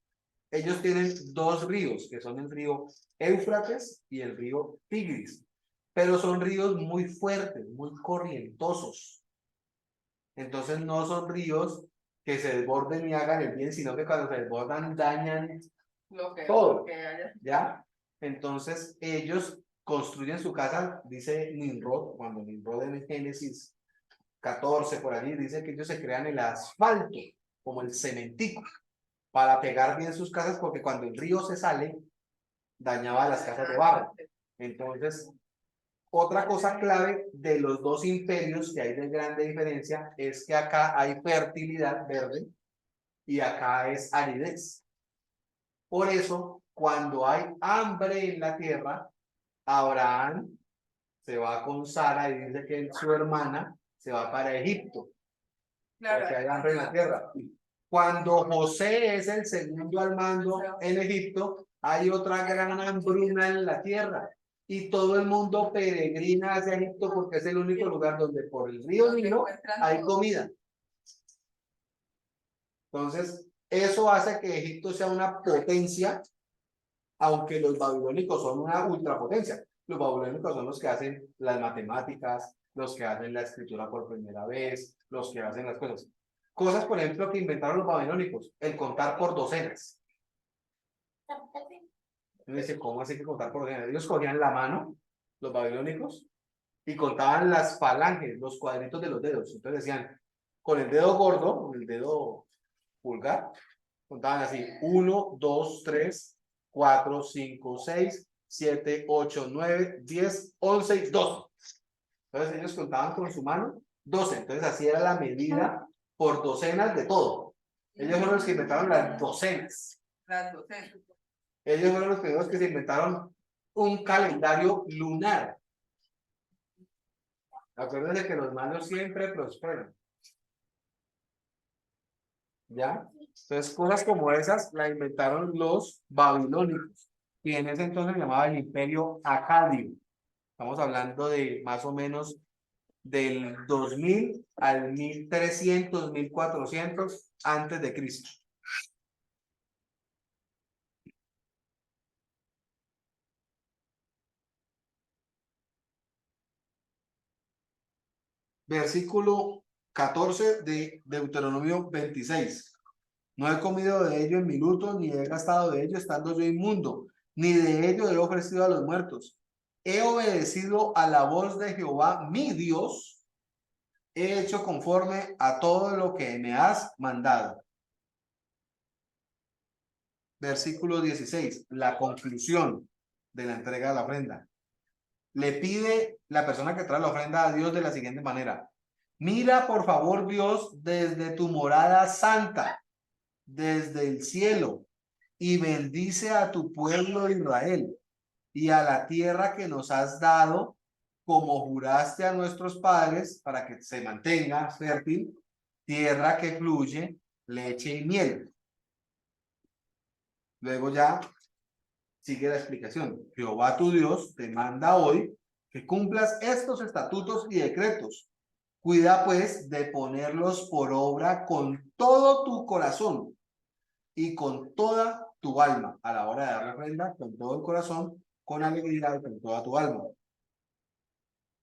ellos tienen dos ríos, que son el río Éufrates y el río Tigris, pero son ríos muy fuertes, muy corrientosos. Entonces no son ríos que se desborden y hagan el bien, sino que cuando se desbordan dañan todo, Lo que haya. ¿ya? Entonces ellos construyen su casa, dice Nimrod, cuando Nimrod en Génesis 14 por allí, dice que ellos se crean el asfalto, como el cementico, para pegar bien sus casas, porque cuando el río se sale, dañaba las casas de barro. Entonces, otra cosa clave de los dos imperios que hay de grande diferencia es que acá hay fertilidad verde y acá es aridez. Por eso, cuando hay hambre en la tierra, Abraham se va con Sara y dice que su hermana se va para Egipto, porque hay hambre en la tierra. Cuando José es el segundo al mando en Egipto, hay otra gran hambruna en la tierra. Y todo el mundo peregrina hacia Egipto porque es el único lugar donde por el río Nilo hay comida. Entonces, eso hace que Egipto sea una potencia, aunque los babilónicos son una ultrapotencia. Los babilónicos son los que hacen las matemáticas, los que hacen la escritura por primera vez, los que hacen las cosas. Cosas, por ejemplo, que inventaron los babilónicos, el contar por docenas. Uno dice, ¿cómo así que contar por docenas? Ellos cogían la mano, los babilónicos, y contaban las falanges, los cuadritos de los dedos. Entonces decían, con el dedo gordo, con el dedo pulgar, contaban así, 1, 2, 3, 4, 5, 6, 7, 8, 9, 10, 11 y 12. Entonces ellos contaban con su mano 12. Entonces así era la medida por docenas de todo. Ellos fueron los que inventaron las docenas. Las docenas. Ellos fueron los primeros que se inventaron un calendario lunar. Acuérdense que los malos siempre prosperan. ¿Ya? Entonces, cosas como esas la inventaron los babilónicos, y en ese entonces se llamaba el Imperio Acadio. Estamos hablando de más o menos del 2000 al 1300, 1400 antes de Cristo. Versículo 14 de Deuteronomio 26. No he comido de ello en mi luto, ni he gastado de ello estando yo inmundo, ni de ello he ofrecido a los muertos. He obedecido a la voz de Jehová, mi Dios, he hecho conforme a todo lo que me has mandado. Versículo 16, la conclusión de la entrega de la ofrenda. Le pide la persona que trae la ofrenda a Dios de la siguiente manera: mira por favor, Dios, desde tu morada santa, desde el cielo, y bendice a tu pueblo Israel y a la tierra que nos has dado, como juraste a nuestros padres, para que se mantenga fértil, tierra que fluye leche y miel. Luego ya sigue la explicación. Jehová tu Dios te manda hoy que cumplas estos estatutos y decretos. Cuida pues de ponerlos por obra con todo tu corazón y con toda tu alma, a la hora de dar la ofrenda, con todo el corazón, con alegría y con toda tu alma.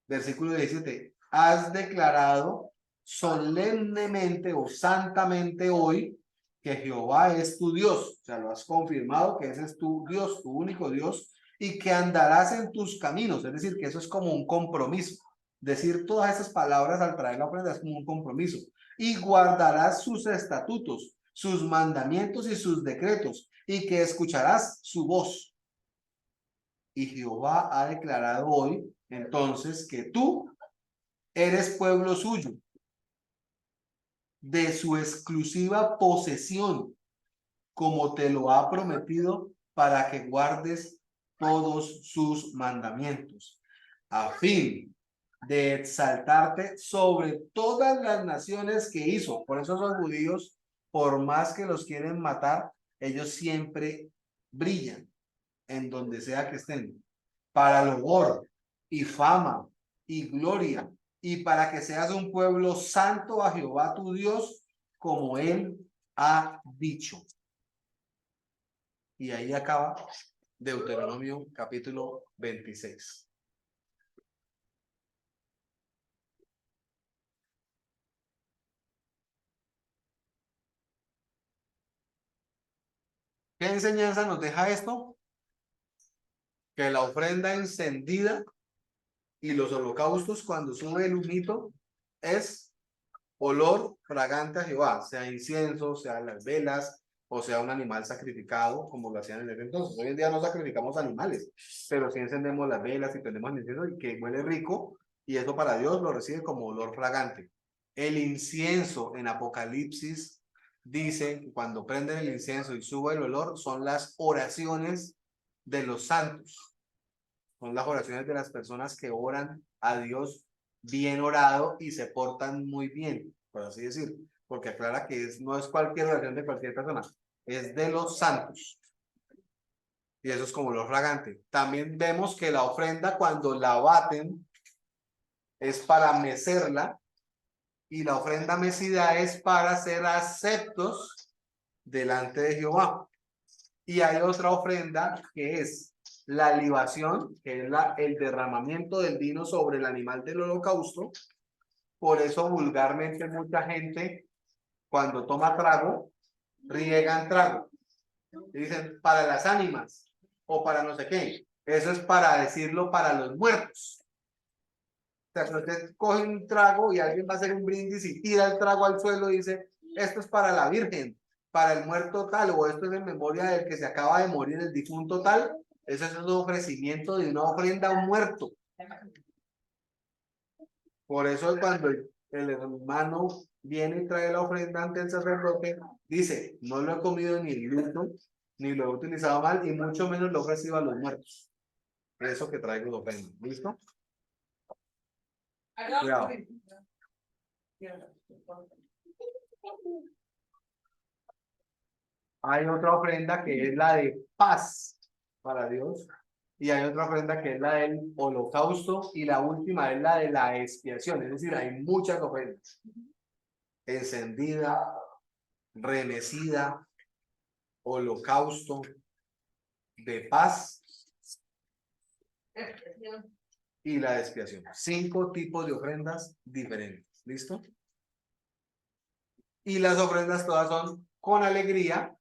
Versículo 17. Has declarado solemnemente o santamente hoy que Jehová es tu Dios. O sea, lo has confirmado que ese es tu Dios, tu único Dios, y que andarás en tus caminos. Es decir, que eso es como un compromiso. Decir todas esas palabras al traer la ofrenda es como un compromiso. Y guardarás sus estatutos, sus mandamientos y sus decretos, y que escucharás su voz. Y Jehová ha declarado hoy, entonces, que tú eres pueblo suyo, de su exclusiva posesión, como te lo ha prometido, para que guardes todos sus mandamientos, a fin de exaltarte sobre todas las naciones que hizo. Por eso los judíos, por más que los quieren matar, ellos siempre brillan en donde sea que estén, para loor y fama y gloria, y para que seas un pueblo santo a Jehová tu Dios, como él ha dicho. Y ahí acaba Deuteronomio capítulo 26. ¿Qué enseñanza nos deja esto? Que la ofrenda encendida y los holocaustos, cuando sube el humito, es olor fragante a Jehová, sea incienso, sea las velas, o sea un animal sacrificado, como lo hacían en ese entonces. Hoy en día no sacrificamos animales, pero sí encendemos las velas y prendemos el incienso, y que huele rico, y eso para Dios lo recibe como olor fragante. El incienso en Apocalipsis dice que cuando prenden el incienso y sube el olor, son las oraciones de los santos, son las oraciones de las personas que oran a Dios bien orado y se portan muy bien, por así decir, porque aclara que no es cualquier oración de cualquier persona, es de los santos. Y eso es como lo fragante. También vemos que la ofrenda, cuando la baten, es para mecerla, y la ofrenda mecida es para ser aceptos delante de Jehová. Y hay otra ofrenda que es la libación, que es el derramamiento del vino sobre el animal del holocausto. Por eso vulgarmente mucha gente, cuando toma trago, riegan trago. Dicen para las ánimas o para no sé qué. Eso es para decirlo para los muertos. O sea, cuando usted coge un trago y alguien va a hacer un brindis y tira el trago al suelo y dice, esto es para la Virgen, para el muerto tal, o esto es en memoria del que se acaba de morir, el difunto tal. Eso es un ofrecimiento de una ofrenda a un muerto. Por eso cuando el hermano viene y trae la ofrenda ante el sacerdote, dice, no lo he comido ni el luto, ni lo he utilizado mal, y mucho menos lo he ofrecido a los muertos. Eso que traigo de ofrenda. ¿Listo? Cuidado. Hay otra ofrenda que es la de paz para Dios, y hay otra ofrenda que es la del holocausto, y la última es la de la expiación. Es decir, hay muchas ofrendas: encendida, remecida, holocausto, de paz y la de expiación. 5 tipos de ofrendas diferentes. ¿Listo? Y las ofrendas todas son con alegría,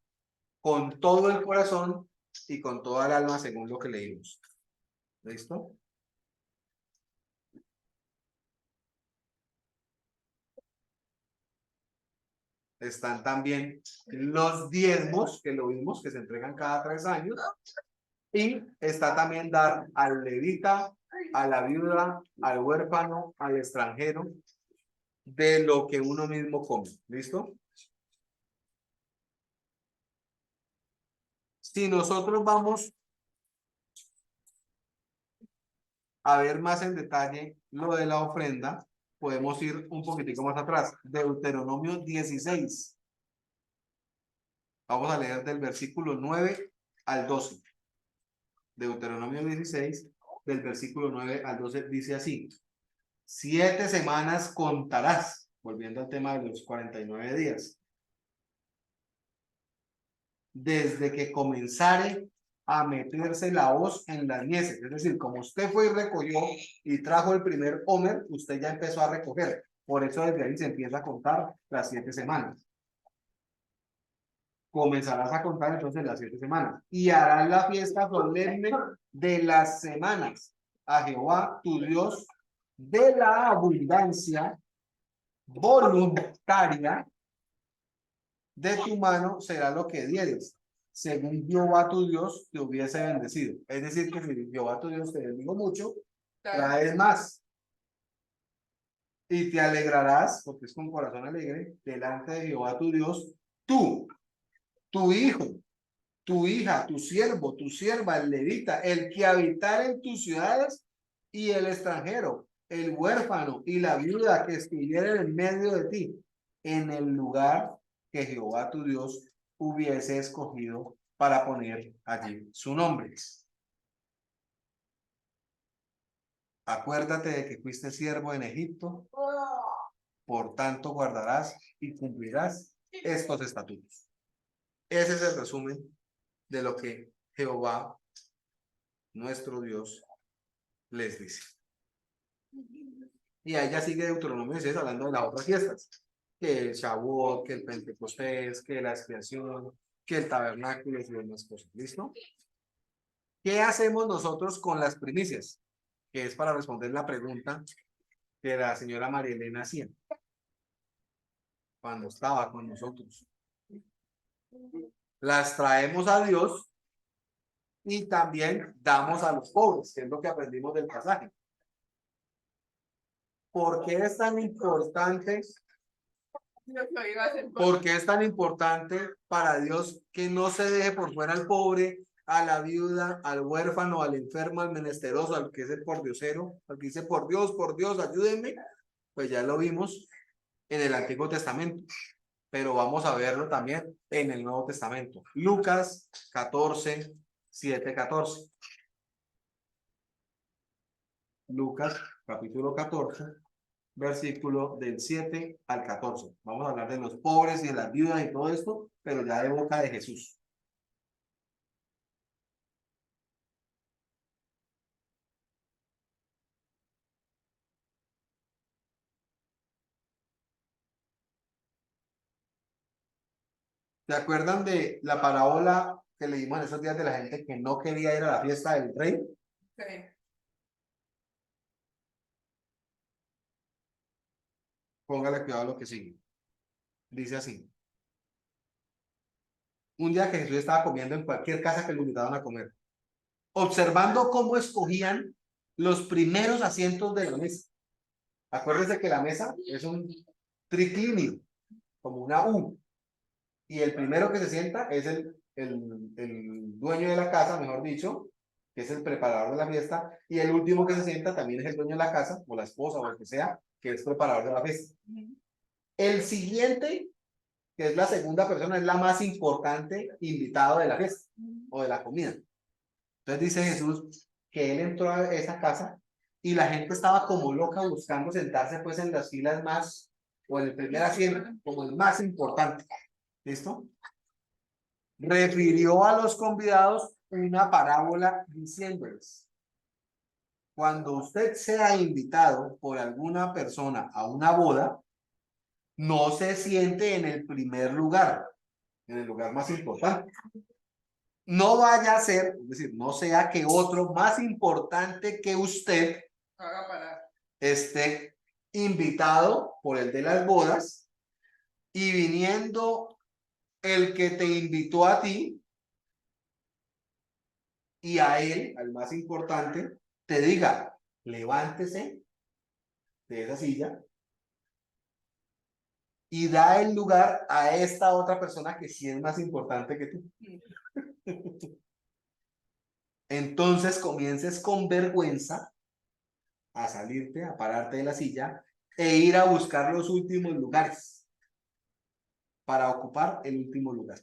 con todo el corazón y con toda el alma, según lo que leímos. ¿Listo? Están también los diezmos, que lo vimos, que se entregan cada 3 años. Y está también dar al levita, a la viuda, al huérfano, al extranjero, de lo que uno mismo come. ¿Listo? Si nosotros vamos a ver más en detalle lo de la ofrenda, podemos ir un poquitico más atrás. Deuteronomio 16. Vamos a leer del versículo 9 al 12. Deuteronomio 16, del versículo 9 al 12, dice así: 7 semanas contarás, volviendo al tema de los 49 días, desde que comenzare a meterse la hoz en las mieses. Es decir, como usted fue y recogió y trajo el primer homer, usted ya empezó a recoger. Por eso desde ahí se empieza a contar las 7 semanas. Comenzarás a contar entonces las 7 semanas. Y harás la fiesta solemne de las semanas a Jehová tu Dios, de la abundancia voluntaria de tu mano será lo que dieres, según Jehová tu Dios te hubiese bendecido. Es decir, que si Jehová tu Dios te bendijo mucho, traes más. Y te alegrarás, porque es con corazón alegre, delante de Jehová tu Dios, tú, tu hijo, tu hija, tu siervo, tu sierva, el levita, el que habitar en tus ciudades y el extranjero, el huérfano y la viuda que estuviera en medio de ti, en el lugar que Jehová tu Dios hubiese escogido para poner allí su nombre. Acuérdate de que fuiste siervo en Egipto, por tanto guardarás y cumplirás estos estatutos. Ese es el resumen de lo que Jehová, nuestro Dios, les dice. Y ahí ya sigue Deuteronomio 16 hablando de las otras fiestas, que el Shavuot, que el Pentecostés, que la expiación, que el tabernáculo y demás cosas. ¿Listo? ¿Qué hacemos nosotros con las primicias? Que es para responder la pregunta que la señora María Elena hacía cuando estaba con nosotros. Las traemos a Dios y también damos a los pobres, que es lo que aprendimos del pasaje. ¿Por qué es tan importante? ¿Por qué es tan importante para Dios que no se deje por fuera al pobre, a la viuda, al huérfano, al enfermo, al menesteroso, al que es el pordiosero, al que dice por Dios, ayúdenme? Pues ya lo vimos en el Antiguo Testamento, pero vamos a verlo también en el Nuevo Testamento. Lucas 14, 7, 14. Lucas capítulo 14, versículo del 7 al 14. Vamos a hablar de los pobres y de las viudas y todo esto, pero ya de boca de Jesús. ¿Se acuerdan de la parábola que leímos en esos días de la gente que no quería ir a la fiesta del rey? Sí. Póngale cuidado a lo que sigue. Dice así. Un día que Jesús estaba comiendo en cualquier casa que lo invitaban a comer, observando cómo escogían los primeros asientos de la mesa. Acuérdense que la mesa es un triclinio, como una U. Y el primero que se sienta es el dueño de la casa, mejor dicho, que es el preparador de la fiesta. Y el último que se sienta también es el dueño de la casa, o la esposa, o el que sea, que es preparador de la fiesta. El siguiente, que es la segunda persona, es la más importante invitado de la fiesta, o de la comida. Entonces dice Jesús que él entró a esa casa y la gente estaba como loca buscando sentarse pues en las filas más, o en el primer asiento, como el más importante. ¿Listo? Refirió a los convidados una parábola diciéndoles: cuando usted sea invitado por alguna persona a una boda, no se siente en el primer lugar, en el lugar más importante. No vaya a ser, es decir, no sea que otro más importante que usted Haga parar. esté invitado por el de las bodas y viniendo el que te invitó a ti y a él, al más importante, te diga: levántese de esa silla y da el lugar a esta otra persona que sí es más importante que tú. Entonces comiences con vergüenza a salirte, a pararte de la silla e ir a buscar los últimos lugares para ocupar el último lugar.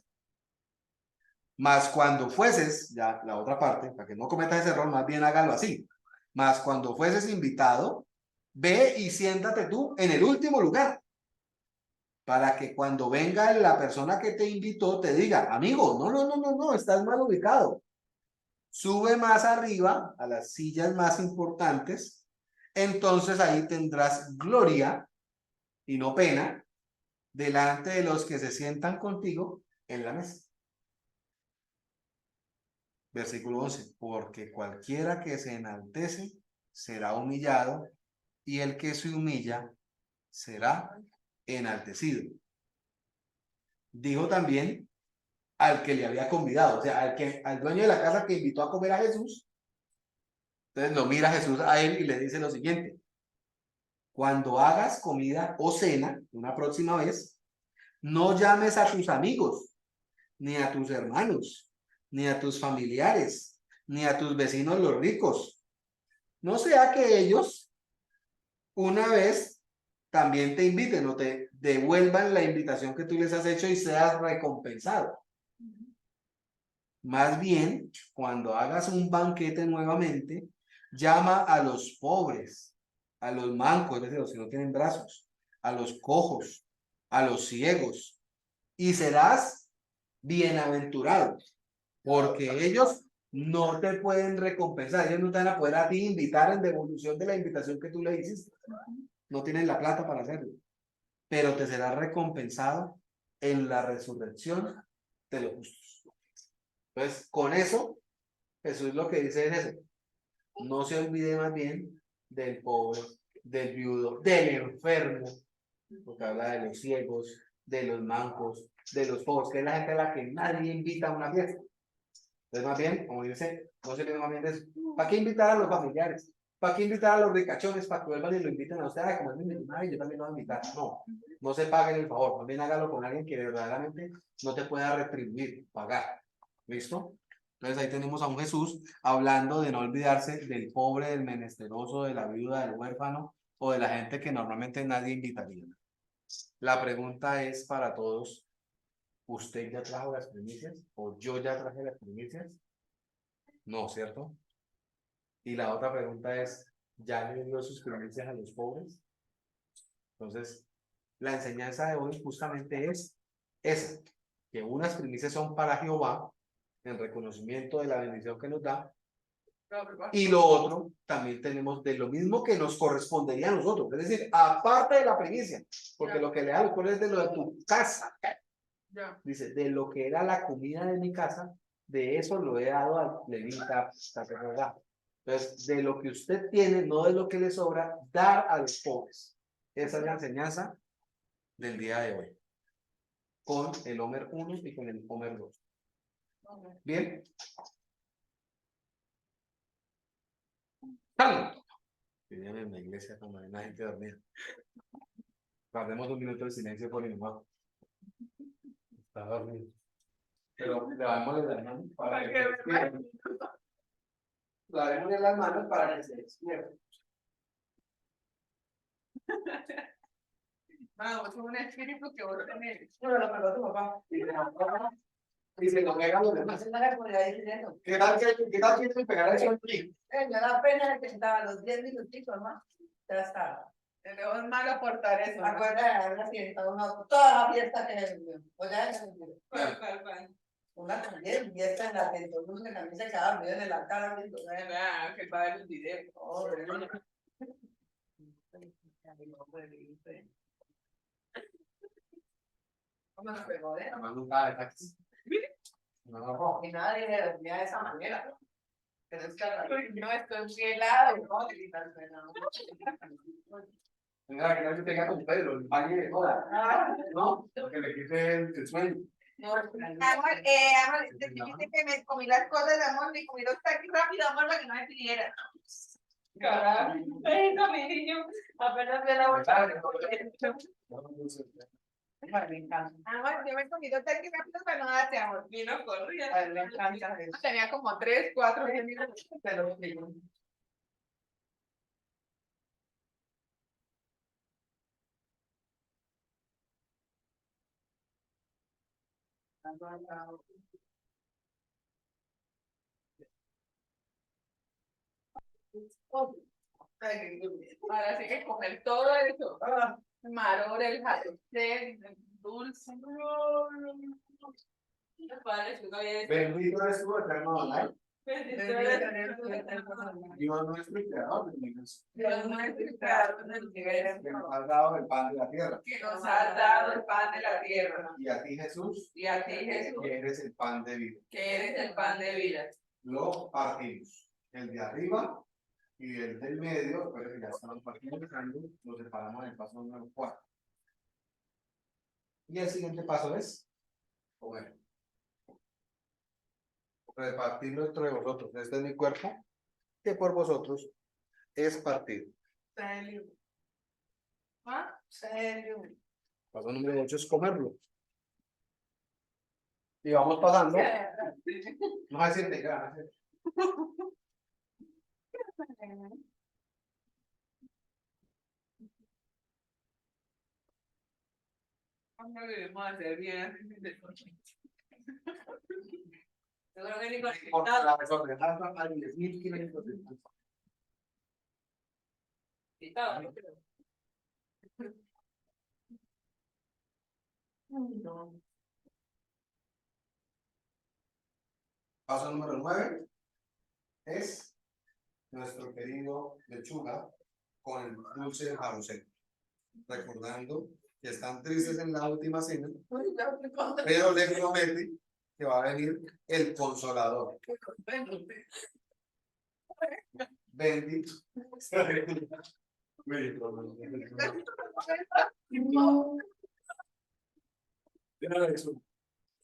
Mas cuando fueses, ya la otra parte, para que no cometas ese error, más bien hágalo así. Mas cuando fueses invitado, ve y siéntate tú en el último lugar, para que cuando venga la persona que te invitó te diga: amigo, no, estás mal ubicado. Sube más arriba a las sillas más importantes, entonces ahí tendrás gloria y no pena delante de los que se sientan contigo en la mesa. Versículo 11. Porque cualquiera que se enaltece será humillado, y el que se humilla será enaltecido. Dijo también al que le había convidado, o sea, al dueño de la casa que invitó a comer a Jesús. Entonces lo mira Jesús a él y le dice lo siguiente: Cuando hagas comida o cena, una próxima vez, no llames a tus amigos, ni a tus hermanos, ni a tus familiares, ni a tus vecinos los ricos. No sea que ellos una vez también te inviten o te devuelvan la invitación que tú les has hecho y seas recompensado. Más bien, cuando hagas un banquete nuevamente, llama a los pobres, a los mancos, es decir, los que no tienen brazos, a los cojos, a los ciegos, y serás bienaventurado, porque ellos no te pueden recompensar, ellos no te van a poder a ti invitar en devolución de la invitación que tú le hiciste. No tienen la plata para hacerlo, pero te será recompensado en la resurrección de los justos. Entonces, con eso, Jesús lo que dice es eso. No se olvide más bien del pobre, del viudo, del enfermo, porque habla de los ciegos, de los mancos, de los pobres, que es la gente a la que nadie invita a una fiesta. Entonces, más bien, como dice, no se olvide más bien de eso. ¿Para qué invitar a los familiares? ¿Para qué invitar a los ricachones para que vuelvan y lo inviten a usted? Ay, como es mi millonario, yo también lo voy a invitar. No, no se paguen el favor, más bien hágalo con alguien que verdaderamente no te pueda retribuir, pagar. ¿Listo? Entonces ahí tenemos a un Jesús hablando de no olvidarse del pobre, del menesteroso, de la viuda, del huérfano o de la gente que normalmente nadie invitaría. La pregunta es para todos, ¿usted ya trajo las primicias? ¿O yo ya traje las primicias? No, ¿cierto? Y la otra pregunta es, ¿ya le dio sus primicias a los pobres? Entonces, la enseñanza de hoy justamente es esa, que unas primicias son para Jehová, en reconocimiento de la bendición que nos da, y lo otro también tenemos de lo mismo que nos correspondería a nosotros, es decir, aparte de la primicia, porque lo que le da los pobres es de lo de tu casa. Dice, de lo que era la comida de mi casa, de eso lo he dado al levita, sacerdote. Entonces, de lo que usted tiene, no de lo que le sobra, dar a los pobres. Esa es la enseñanza del día de hoy. Con el Homer 1 y con el Homer 2. ¿Bien? ¡Salud! Vivían en la iglesia cuando hay una gente dormida. Guardemos un minuto de silencio por el hermano. Está dormido. Pero levantémosle las manos para que se despierte. Lavémosle las manos para que se despierte. Vamos, es un espíritu que vos tenés. Bueno, lo perdó tu papá. Y se lo pegan los demás. No le podía decir eso. ¿Qué tal que te pegar eso en ti? Me da pena que estaba los 10 minutitos más. Ya estaba. Pero es malo aportar eso. ¿No? Acuérdate de haber fiesta, toda la fiesta que se vivió. O ya se vivió. Una también, fiesta en la que todo el mundo también se quedaba dormido en el altar viendo. Ah, que va a ver el video. Oh, ¿cómo nos pegó, eh? Además nunca de taxi. No. Y nadie le dormía de esa manera. Pero es que No, estoy muy helado. no, gritar, no. Venga, que no se tenga con Pedro, el baño de joda. No, porque le quite el sueño. Amor, te dijiste que me comí las cosas de amor, me comí los taquis rápido, amor, para que no me pidiera. Carajo, eso, mi niño, apenas ve la bolsa. Me encanta. Amor, yo me he comido taquis rápido para no darte, amor. Vino corriendo. A él le encanta eso. Tenía como 3, 4 minutos. Te lo digo. Ahora sí que comer todo eso. Maror, el jatocel, el dulce. Padre, tú no habías- Bendito eres tú, eterno Adonai. Bendito eres tú, Dios nuestro y creador del universo, Dios nuestro creador del que universo, nos has dado el pan de la tierra. que nos has dado el pan de la tierra. Y a ti, Jesús, Y a ti, Jesús, que eres el pan de vida. que eres el pan de vida. Lo partimos. El de arriba y el del medio, pero que ya estamos partiendo, lo separamos en el paso número 4. Y el siguiente paso es comer. Repartirlo entre vosotros. Este es mi cuerpo, que por vosotros es partido. Está en el libro. Ah, serio. Paso número 8 es comerlo. Y vamos pasando. No va a decir negar. ¿Cómo le debemos hacer bien? Seguro que ni con Por la desordenada a 10.500 de pesos. invitado, No. Paso número 9 es nuestro querido lechuga con el dulce de jarosel. Recordando que están tristes en la última cena, pero le promete que va a venir el consolador. Bendito.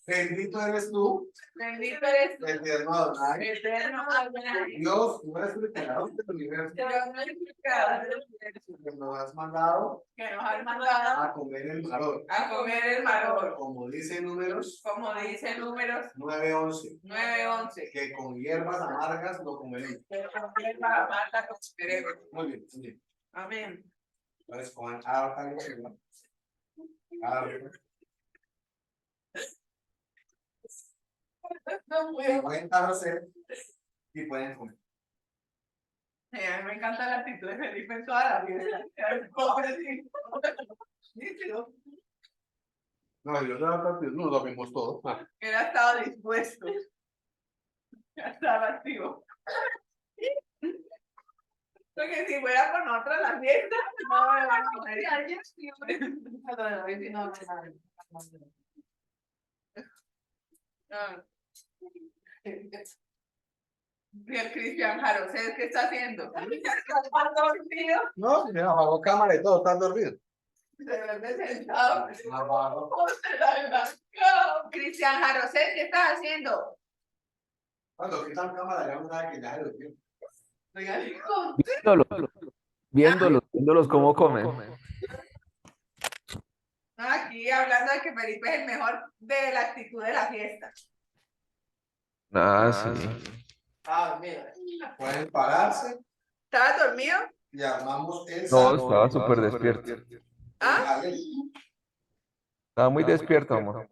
Bendito eres tú, Bendito eres tú, eterno Adonai, eterno Adonai. Dios, tú eres el creador del universo, Dios nuestro que nos has mandado que nos has mandado a comer el maror. a comer el maror, Como dice Números como dice Números 9:11, 9:11. que con hierbas amargas lo comeremos. Que comer la mata con cerebro. Muy bien, muy bien. Amén. Entonces, con harta lechuga, harta, y pueden hacer y pueden comer. A mí me encanta la actitud de Felipe en toda la vida. Pobrecito. No, yo no lo vimos todo. Él ha estado dispuesto. Ya estaba activo. Porque si fuera con otra la fiesta, no me van a poner. Ah. Y el Cristian Jaro, ¿sabes qué está haciendo? Está dormido, No, mira, apagó cámara y todo, están dormidos. se vuelve sentado. Apagó. Cristian Jaro, ¿sabes qué estás haciendo? Cuando quitan cámara, ya no sabe que ya se durmió. Oiga, hijo. Viéndolos cómo comen. Aquí hablando de que Felipe es el mejor de la actitud de la fiesta. Ah, sí. Ah, mira. Pueden pararse ¿Estabas dormido? y armamos el No, salto. estaba súper despierto. ¿Ah? Estaba muy despierto, amor.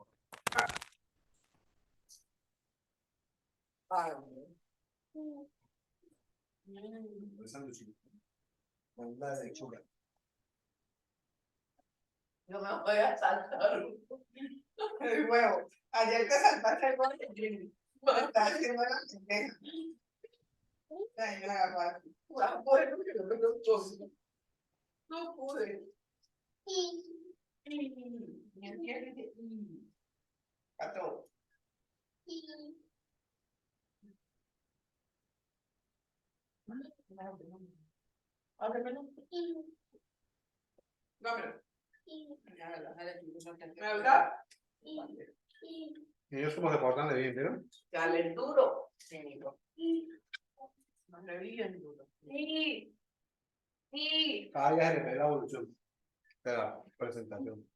El sándwich. Con la lechuga. No me voy a saltar el huevo. Ayer te saltaste el huevo. Estás haciendo la pendeja. Ay, no hagas más. No pude, porque no me lo tomo. No pude. ¿Me entiendes? A todo. Ábremelo. Dámelo. ¿Me verdad? Ellos como se portan de bien, ¿vieron? Dale duro. Dale bien duro. Sí. Sí. Cada día se le ve la evolución de la presentación.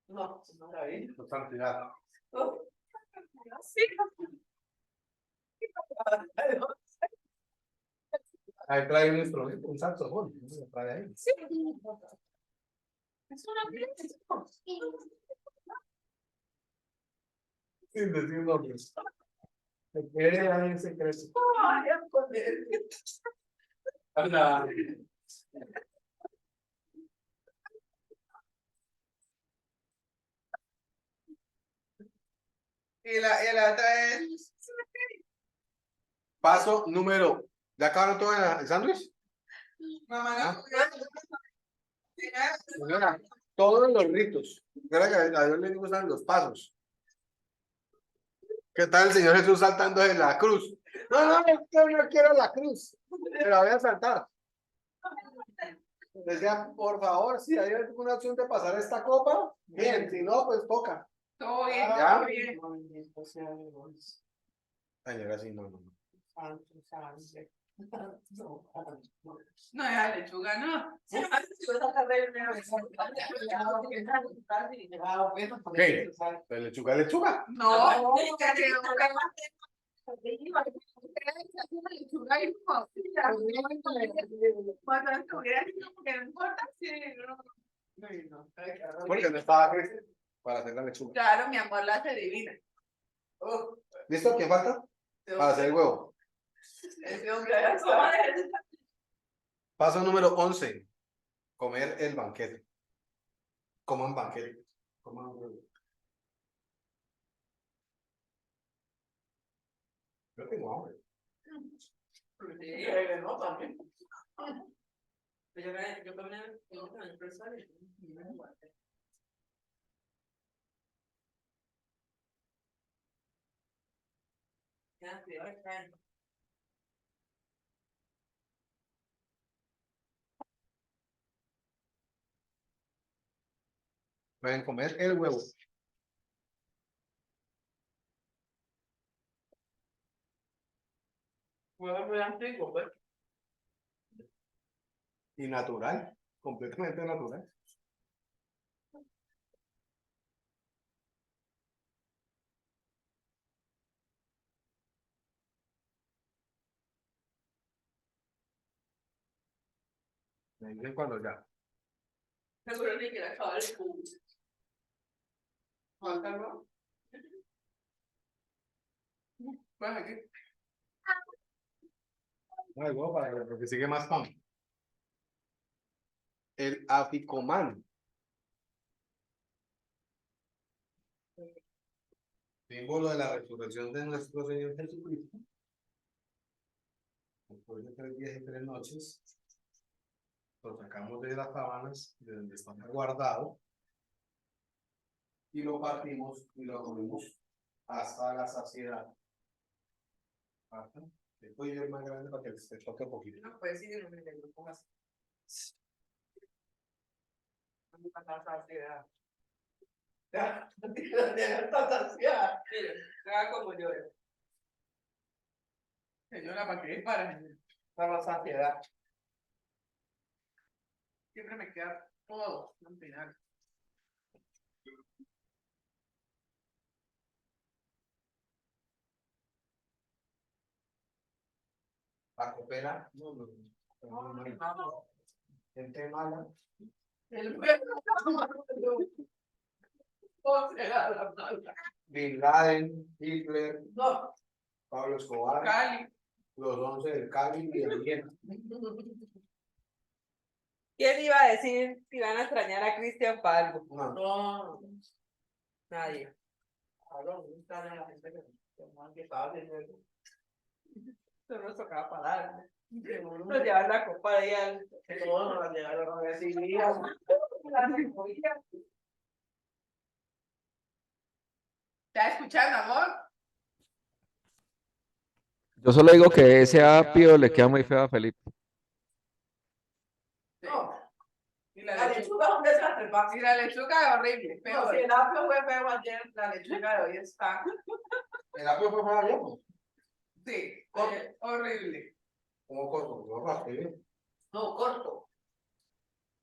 No, maravilla. Su santidad. Sí. Ahí trae un instrumento, un saxofón. ¿No? Lo trae ahí. Sí. Es una fiesta. Sin decir nombres. Se quiere ahí en secreto. Ay, a poner. Anda. Y la otra es. Paso número. ¿Ya acabaron todo el sándwich? Mamá, no. Señora, todos los ritos. Recuerda que a Dios le gustan los pasos. ¿Qué tal el Señor Jesús saltando de la cruz? No, yo no quiero la cruz. Me la voy a saltar. Decía, por favor, si hay alguna opción de pasar esta copa, bien, si no, pues toca. Todo bien, ¿Ya? todo bien. Señora, sí, no. No, esa lechuga no. ¿Qué? ¿La lechuga es lechuga? No, que lechuga y no. Cuando estuviera que no importa si no. Porque no estaba Cristian para hacer la lechuga. Claro, mi amor, la hace divina. ¿Listo? ¿Qué falta? Para hacer el huevo. Ese hombre ya está. Paso número 11. Comer el banquete. Coman banquete. Coman huevo. Yo tengo hambre. No, también. Yo también personas. Ya, cuidado, está. Pueden comer el huevo. Huevo muy antiguo, pues. Y natural. Completamente natural. Me dicen cuando ya. Seguro ni quiere acabar el cubo. ¿Falta algo? Pues aquí. No, el huevo para que sigue más pan. El aficomán. Símbolo de la resurrección de nuestro Señor Jesucristo. Después de 3 días y 3 noches, lo sacamos de las sábanas, de donde está guardado, y lo partimos y lo comemos hasta la saciedad. Hasta que puede ir más grande para que se toque un poquito. No, pues sí, no me lo pongas. Vamos a pasar saciedad. Ya, ya está saciada. Mire, haga como yo. Señora, ¿para qué? Para la saciedad. Siempre me queda todo al final. La coopera, gente mala. El huevo. ¿Cómo será la mala? Bin Laden, Hitler, No, Pablo Escobar, Cali. los 11 del Cali y el Viena. ¿Quién iba a decir si van a extrañar a Cristian para algo? No, No. Nadie. Claro, no está en la gente que estaba haciendo eso. Eso nos tocaba parar. Seguro. Nos llevar la copa de al. Que todos nos la llegaron a decir. ¿Estás escuchando, amor? Yo solo digo que ese apio le queda muy feo a Felipe. No. Y la lechuga es un desastre, papi. Y la lechuga es horrible. Pero si el apio fue feo ayer, la lechuga de hoy está. el apio fue para allá, pues. Sí, horrible. Como corto, no rápido. No, corto.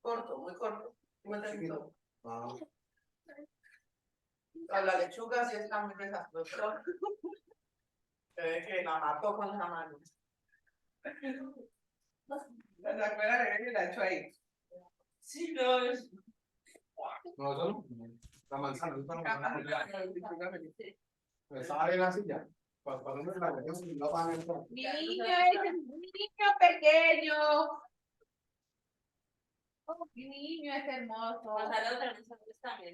Corto, muy corto. Muy Chiquito. Ah, La lechuga sí está muy desastrosa. Es que la mató con la mano. ¿Se acuerdan de que la echó ahí? Sí, no, es. no, eso no. La manzana, no está la manzana. Sí. Estaba en la silla. Cuando me la metemos y no van a entrar. Mi niño es un niño pequeño. Oh, mi niño es hermoso. Gonzalo tenemos también.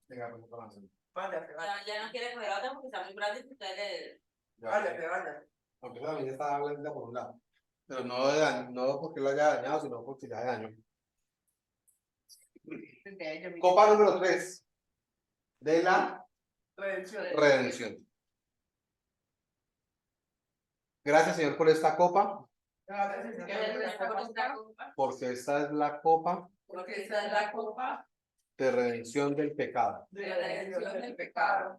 Venga, pues, para avanzar. Váyase, váyase. Ya no quiere coger otra porque está muy grande y ustedes le. Ya, Váyase, váyase. aunque la niña está blanca por un lado. Pero no, no porque lo haya dañado, sino porque ya dañó. Copa número 3 de la redención. Gracias, Señor, por esta copa, porque esta es la copa Porque esa es la copa de redención del pecado. de la redención del pecado.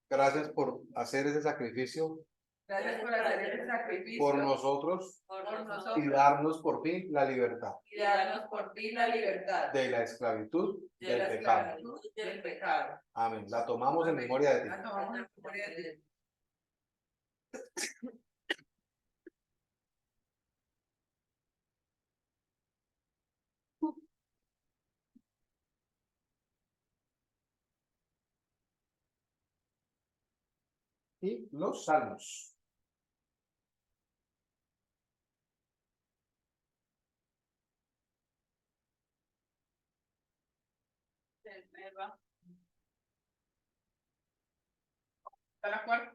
Gracias por hacer ese sacrificio Gracias por hacer este sacrificio. por nosotros por Por nosotros y darnos por fin la libertad y darnos por fin la libertad de la esclavitud de del la pecado. esclavitud y del pecado. Amén. La tomamos en memoria de ti. La tomamos en memoria de ti. Y los salmos. ¿Está de acuerdo?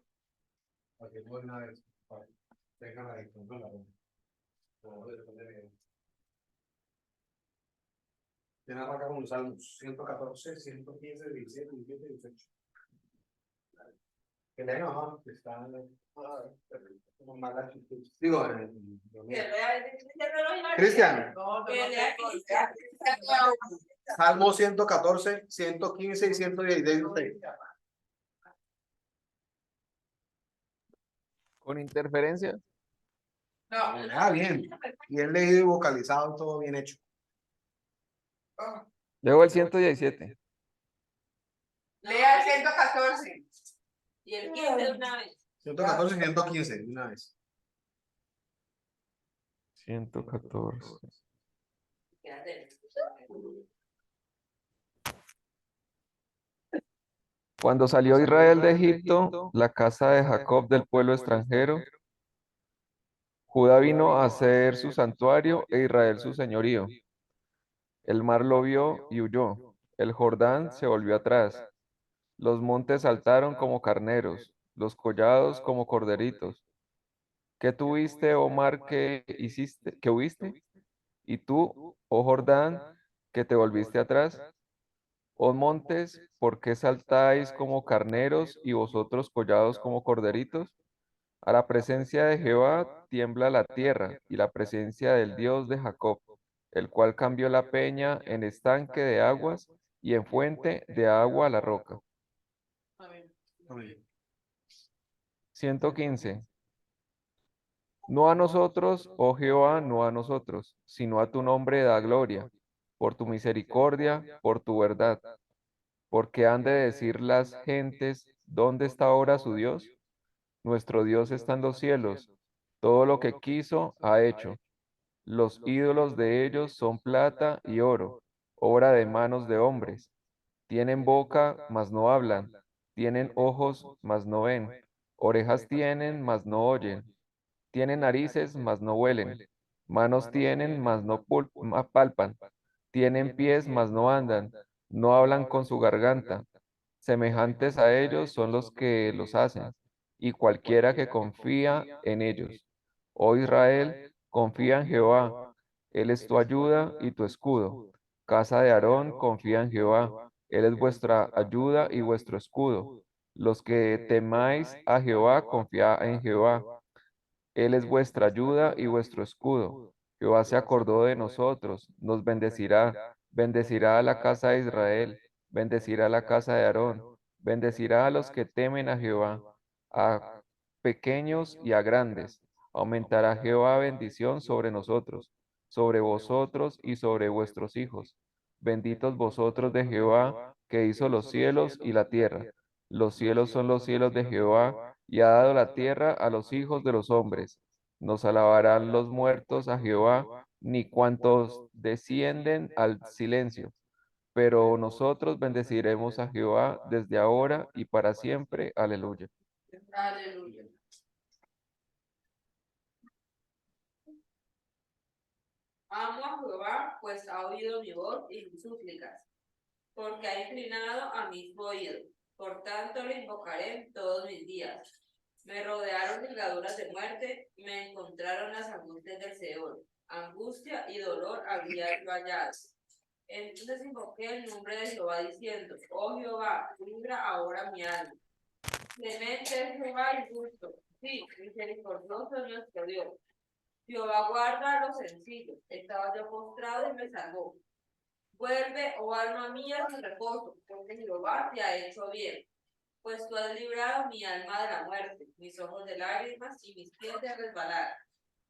Aquí voy una vez. Déjala ahí, no la pongo. Tiene acá con los salmos 114, 115, 17, 17, 18. Que lean, ajá, que están como mala actitud. Digo, Cristian, No, Que no lea tengo Cristian. idea. Salmo 114, 115 y 116. Con interferencia. No, Ah, bien. Bien leído y vocalizado, todo bien hecho. Leo el 117. lea el 114. Y el 15 de una vez. 114, 115, de una vez. 114. Quédate. Cuando salió Israel de Egipto, la casa de Jacob del pueblo extranjero, Judá vino a ser su santuario e Israel su señorío. El mar lo vio y huyó. El Jordán se volvió atrás. Los montes saltaron como carneros, los collados como corderitos. ¿Qué tuviste, oh mar, que hiciste, que huiste? Y tú, oh Jordán, que te volviste atrás. Oh montes, ¿por qué saltáis como carneros y vosotros collados como corderitos? A la presencia de Jehová tiembla la tierra y la presencia del Dios de Jacob, el cual cambió la peña en estanque de aguas y en fuente de agua a la roca. Amén. Amén. 115. No a nosotros, oh Jehová, no a nosotros, sino a tu nombre da gloria, por tu misericordia, por tu verdad. Porque han de decir las gentes, ¿dónde está ahora su Dios? Nuestro Dios está en los cielos, todo lo que quiso ha hecho. Los ídolos de ellos son plata y oro, obra de manos de hombres. Tienen boca, mas no hablan. Tienen ojos, mas no ven. Orejas tienen, mas no oyen. Tienen narices, mas no huelen. Manos tienen, mas no palpan. Tienen pies, mas no andan. No hablan con su garganta. Semejantes a ellos son los que los hacen, y cualquiera que confía en ellos. Oh Israel, confía en Jehová. Él es tu ayuda y tu escudo. Casa de Aarón, confía en Jehová. Él es vuestra ayuda y vuestro escudo. Los que temáis a Jehová, confía en Jehová. Él es vuestra ayuda y vuestro escudo. Jehová se acordó de nosotros, nos bendecirá, bendecirá a la casa de Israel, bendecirá a la casa de Aarón, bendecirá a los que temen a Jehová, a pequeños y a grandes. Aumentará Jehová bendición sobre nosotros, sobre vosotros y sobre vuestros hijos. Benditos vosotros de Jehová, que hizo los cielos y la tierra. Los cielos son los cielos de Jehová, y ha dado la tierra a los hijos de los hombres. Nos alabarán los muertos a Jehová, ni cuantos descienden al silencio. Pero nosotros bendeciremos a Jehová desde ahora y para siempre. Aleluya. Aleluya. Amo a Jehová, pues ha oído mi voz y mis súplicas, porque ha inclinado a mis oídos. Por tanto le invocaré todos mis días. Me rodearon ligaduras de muerte, me encontraron las angustias del Seol. Angustia y dolor había yo hallado. Entonces invoqué el nombre de Jehová diciendo, oh Jehová, libra ahora mi alma. Clemente es Jehová y justo, sí, misericordioso es nuestro Dios. Jehová guarda a los sencillos, estaba yo postrado y me salvó. Vuelve, oh alma mía, sin reposo, porque Jehová te ha hecho bien. Pues tú has librado mi alma de la muerte, mis ojos de lágrimas y mis pies de resbalar.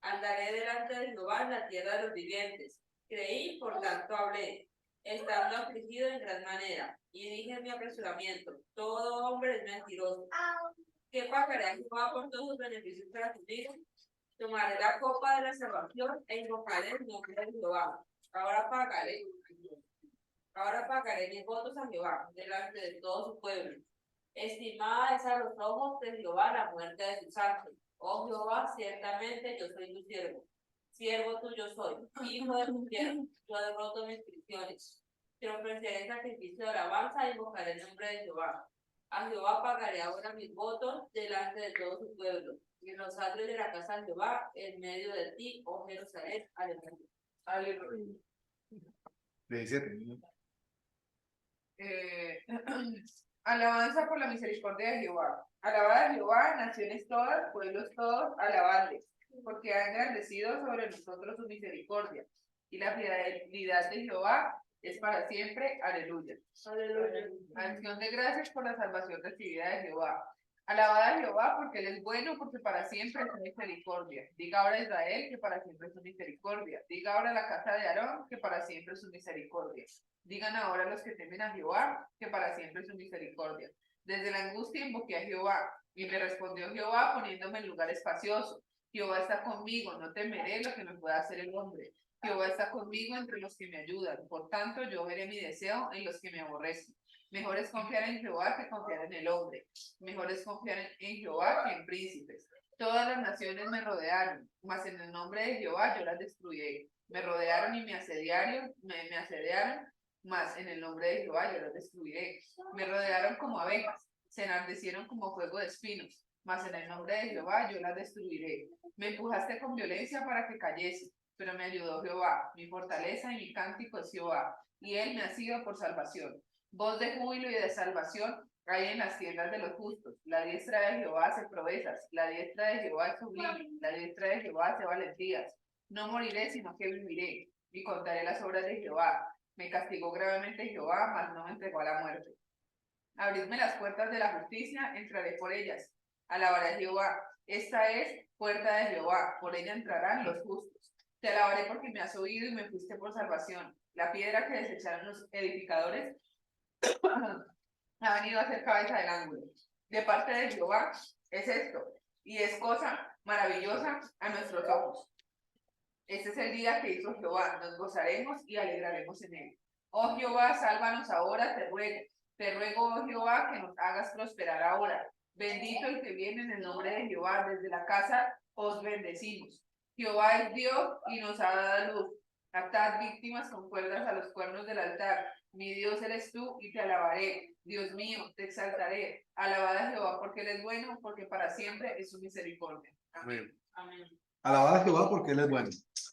Andaré delante de Jehová en la tierra de los vivientes. Creí, por tanto hablé, estando afligido en gran manera. Y dije en mi apresuramiento, todo hombre es mentiroso. ¿Qué pagaré a Jehová por todos sus beneficios para tu vida? Tomaré la copa de la salvación e invocaré el nombre de Jehová. Ahora pagaré mis votos a Jehová delante de todo su pueblo. Estimada es a los ojos de Jehová la muerte de sus ángeles. Oh Jehová, ciertamente yo soy tu siervo tuyo soy, hijo de tu siervo, yo he roto mis prisiones. Te ofreceré sacrificio de alabanza y invocaré el nombre de Jehová. A Jehová pagaré ahora mis votos delante de todo su pueblo, y en los atrios de la casa de Jehová, en medio de ti, oh Jerusalén. Aleluya. Aleluya. 17. Alabanza por la misericordia de Jehová. Alabad a Jehová, naciones todas, pueblos todos, alabadle, porque ha engrandecido sobre nosotros su misericordia. Y la fidelidad de Jehová es para siempre. Aleluya. Aleluya. Acción de gracias por la salvación recibida de Jehová. Alabad a Jehová porque Él es bueno, porque para siempre es su misericordia. Diga ahora Israel que para siempre es su misericordia. Diga ahora la casa de Aarón que para siempre es su misericordia. Digan ahora los que temen a Jehová que para siempre es su misericordia. Desde la angustia invoqué a Jehová y me respondió Jehová poniéndome en lugar espacioso. Jehová está conmigo, no temeré lo que me pueda hacer el hombre. Jehová está conmigo entre los que me ayudan. Por tanto, yo veré mi deseo en los que me aborrecen. Mejor es confiar en Jehová que confiar en el hombre. Mejor es confiar en Jehová que en príncipes. Todas las naciones me rodearon, mas en el nombre de Jehová yo las destruiré. Me rodearon y me asediaron, mas en el nombre de Jehová yo las destruiré. Me rodearon como abejas, se enardecieron como fuego de espinos, mas en el nombre de Jehová yo las destruiré. Me empujaste con violencia para que cayese, pero me ayudó Jehová. Mi fortaleza y mi cántico es Jehová, y él me ha sido por salvación. Voz de júbilo y de salvación hay en las tiendas de los justos. La diestra de Jehová hace proezas, la diestra de Jehová es sublime, la diestra de Jehová hace valentías. No moriré, sino que viviré, y contaré las obras de Jehová. Me castigó gravemente Jehová, mas no me entregó a la muerte. Abridme las puertas de la justicia, entraré por ellas. Alabaré a Jehová. Esta es puerta de Jehová, por ella entrarán los justos. Te alabaré porque me has oído y me fuiste por salvación. La piedra que desecharon los edificadores ha venido a ser cabeza del ángulo. De parte de Jehová es esto, y es cosa maravillosa a nuestros ojos. Este es el día que hizo Jehová, nos gozaremos y alegraremos en él. Oh Jehová, sálvanos ahora, te ruego, oh Jehová, que nos hagas prosperar ahora. Bendito el que viene en el nombre de Jehová, desde la casa os bendecimos. Jehová es Dios y nos ha dado luz. Atad víctimas con cuerdas a los cuernos del altar. Mi Dios eres tú y te alabaré. Dios mío, te exaltaré. Alabad a Jehová porque él es bueno, porque para siempre es su misericordia. Amén. Amén. Alabad a Jehová porque él es bueno.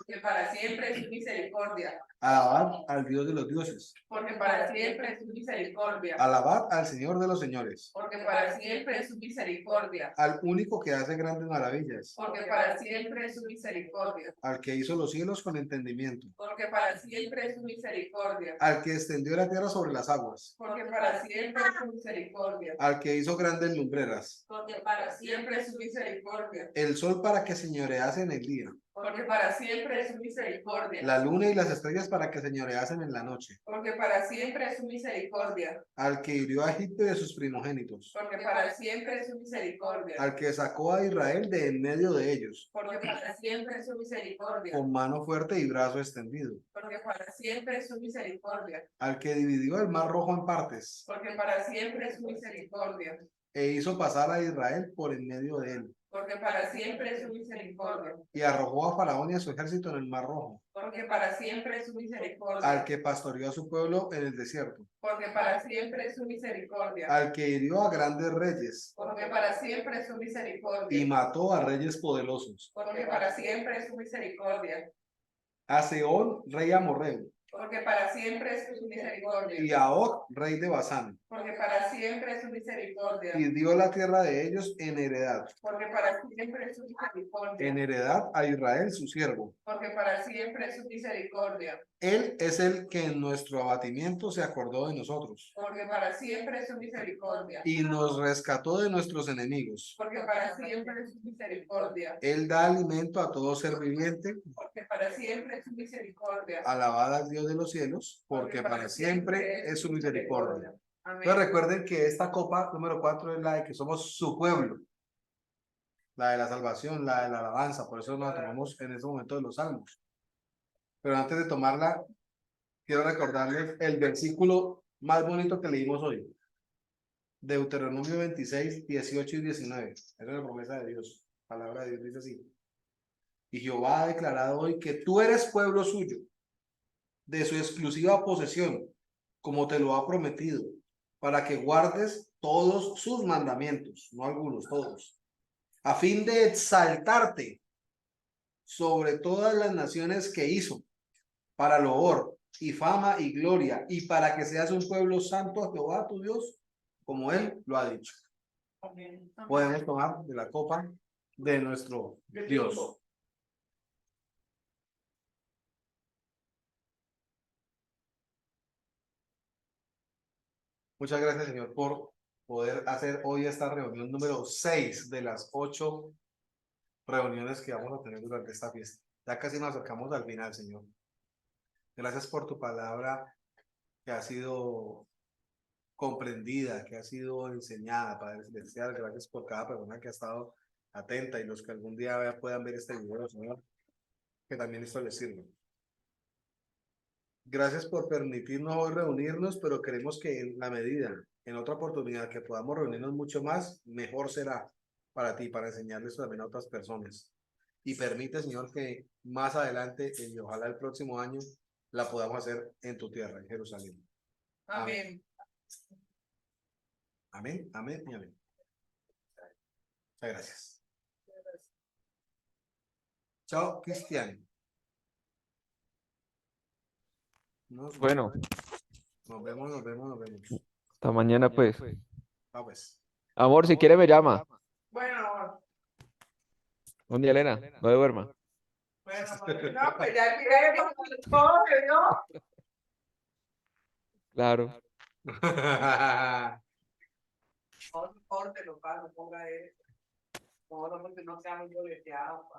Porque para siempre es su misericordia. Alabad al Dios de los dioses. Porque para siempre es su misericordia. Alabad al Señor de los señores. Porque para siempre es su misericordia. Al único que hace grandes maravillas. Porque para siempre es su misericordia. Al que hizo los cielos con entendimiento. Porque para siempre es su misericordia. Al que extendió la tierra sobre las aguas. Porque para siempre es su misericordia. Al que hizo grandes lumbreras. Porque para Siempre es su misericordia. El sol para que señorease en el día. Porque para siempre es su misericordia. La luna y las estrellas para que señoreasen en la noche. Porque para siempre es su misericordia. Al que hirió a Egipto de sus primogénitos. Porque para siempre es su misericordia. Al que sacó a Israel de en medio de ellos. Porque para siempre es su misericordia. Con mano fuerte y brazo extendido. Porque para siempre es su misericordia. Al que dividió el mar rojo en partes. Porque para siempre es su misericordia. E hizo pasar a Israel por en medio de él. Porque para siempre es su misericordia. Y arrojó a Faraón y a su ejército en el mar rojo. Porque para siempre es su misericordia. Al que pastoreó a su pueblo en el desierto. Porque para siempre es su misericordia. Al que hirió a grandes reyes. Porque para siempre es su misericordia. Y mató a reyes poderosos. Porque para siempre es su misericordia. A Sehón, rey amorreo. Porque para siempre es su misericordia. Y a Og, rey de Basán. Porque para siempre es su misericordia. Y dio la tierra de ellos en heredad. Porque para siempre es su misericordia. En heredad a Israel su siervo. Porque para siempre es su misericordia. Él es el que en nuestro abatimiento se acordó de nosotros. Porque para siempre es su misericordia. Y nos rescató de nuestros enemigos. Porque para siempre es su misericordia. Él da alimento a todo ser viviente. Porque para siempre es su misericordia. Alabad al Dios de los cielos, porque para siempre es su misericordia. Amén. Entonces recuerden que esta copa número 4 es la de que somos su pueblo. La de la salvación, la de la alabanza. Por eso nos tomamos en este momento de los salmos. Pero antes de tomarla, quiero recordarles el versículo más bonito que leímos hoy. Deuteronomio 26, 18 y 19. Esa es la promesa de Dios. La palabra de Dios dice así. Y Jehová ha declarado hoy que tú eres pueblo suyo, de su exclusiva posesión, como te lo ha prometido, para que guardes todos sus mandamientos, no algunos, todos, a fin de exaltarte sobre todas las naciones que hizo, para loor y fama y gloria, y para que seas un pueblo santo a Jehová tu Dios, como él lo ha dicho. Amén. Podemos tomar de la copa de nuestro Dios. Muchas gracias, Señor, por poder hacer hoy esta reunión número 6 de las 8 reuniones que vamos a tener durante esta fiesta. Ya casi nos acercamos al final, Señor. Gracias por tu palabra que ha sido comprendida, que ha sido enseñada, Padre Celestial. Gracias por cada persona que ha estado atenta y los que algún día puedan ver este video, Señor, que también esto les sirva. Gracias por permitirnos hoy reunirnos, pero queremos que en la medida, en otra oportunidad que podamos reunirnos mucho más, mejor será para ti, para enseñarles también a otras personas. Y permite, Señor, que más adelante, y ojalá el próximo año, la podamos hacer en tu tierra, en Jerusalén. Amén. Amén, amén y amén. Muchas gracias. Chao, Cristian. Bueno, Nos vemos, nos vemos, nos vemos. hasta mañana pues. Ah, pues. Amor, si quiere me llama. Bueno, Un día, Elena, no duerma. bueno, no, pues ya miré todo, ¿no? Claro. Corte lo pago, ponga eso. No, no, porque no seamos yo deseados.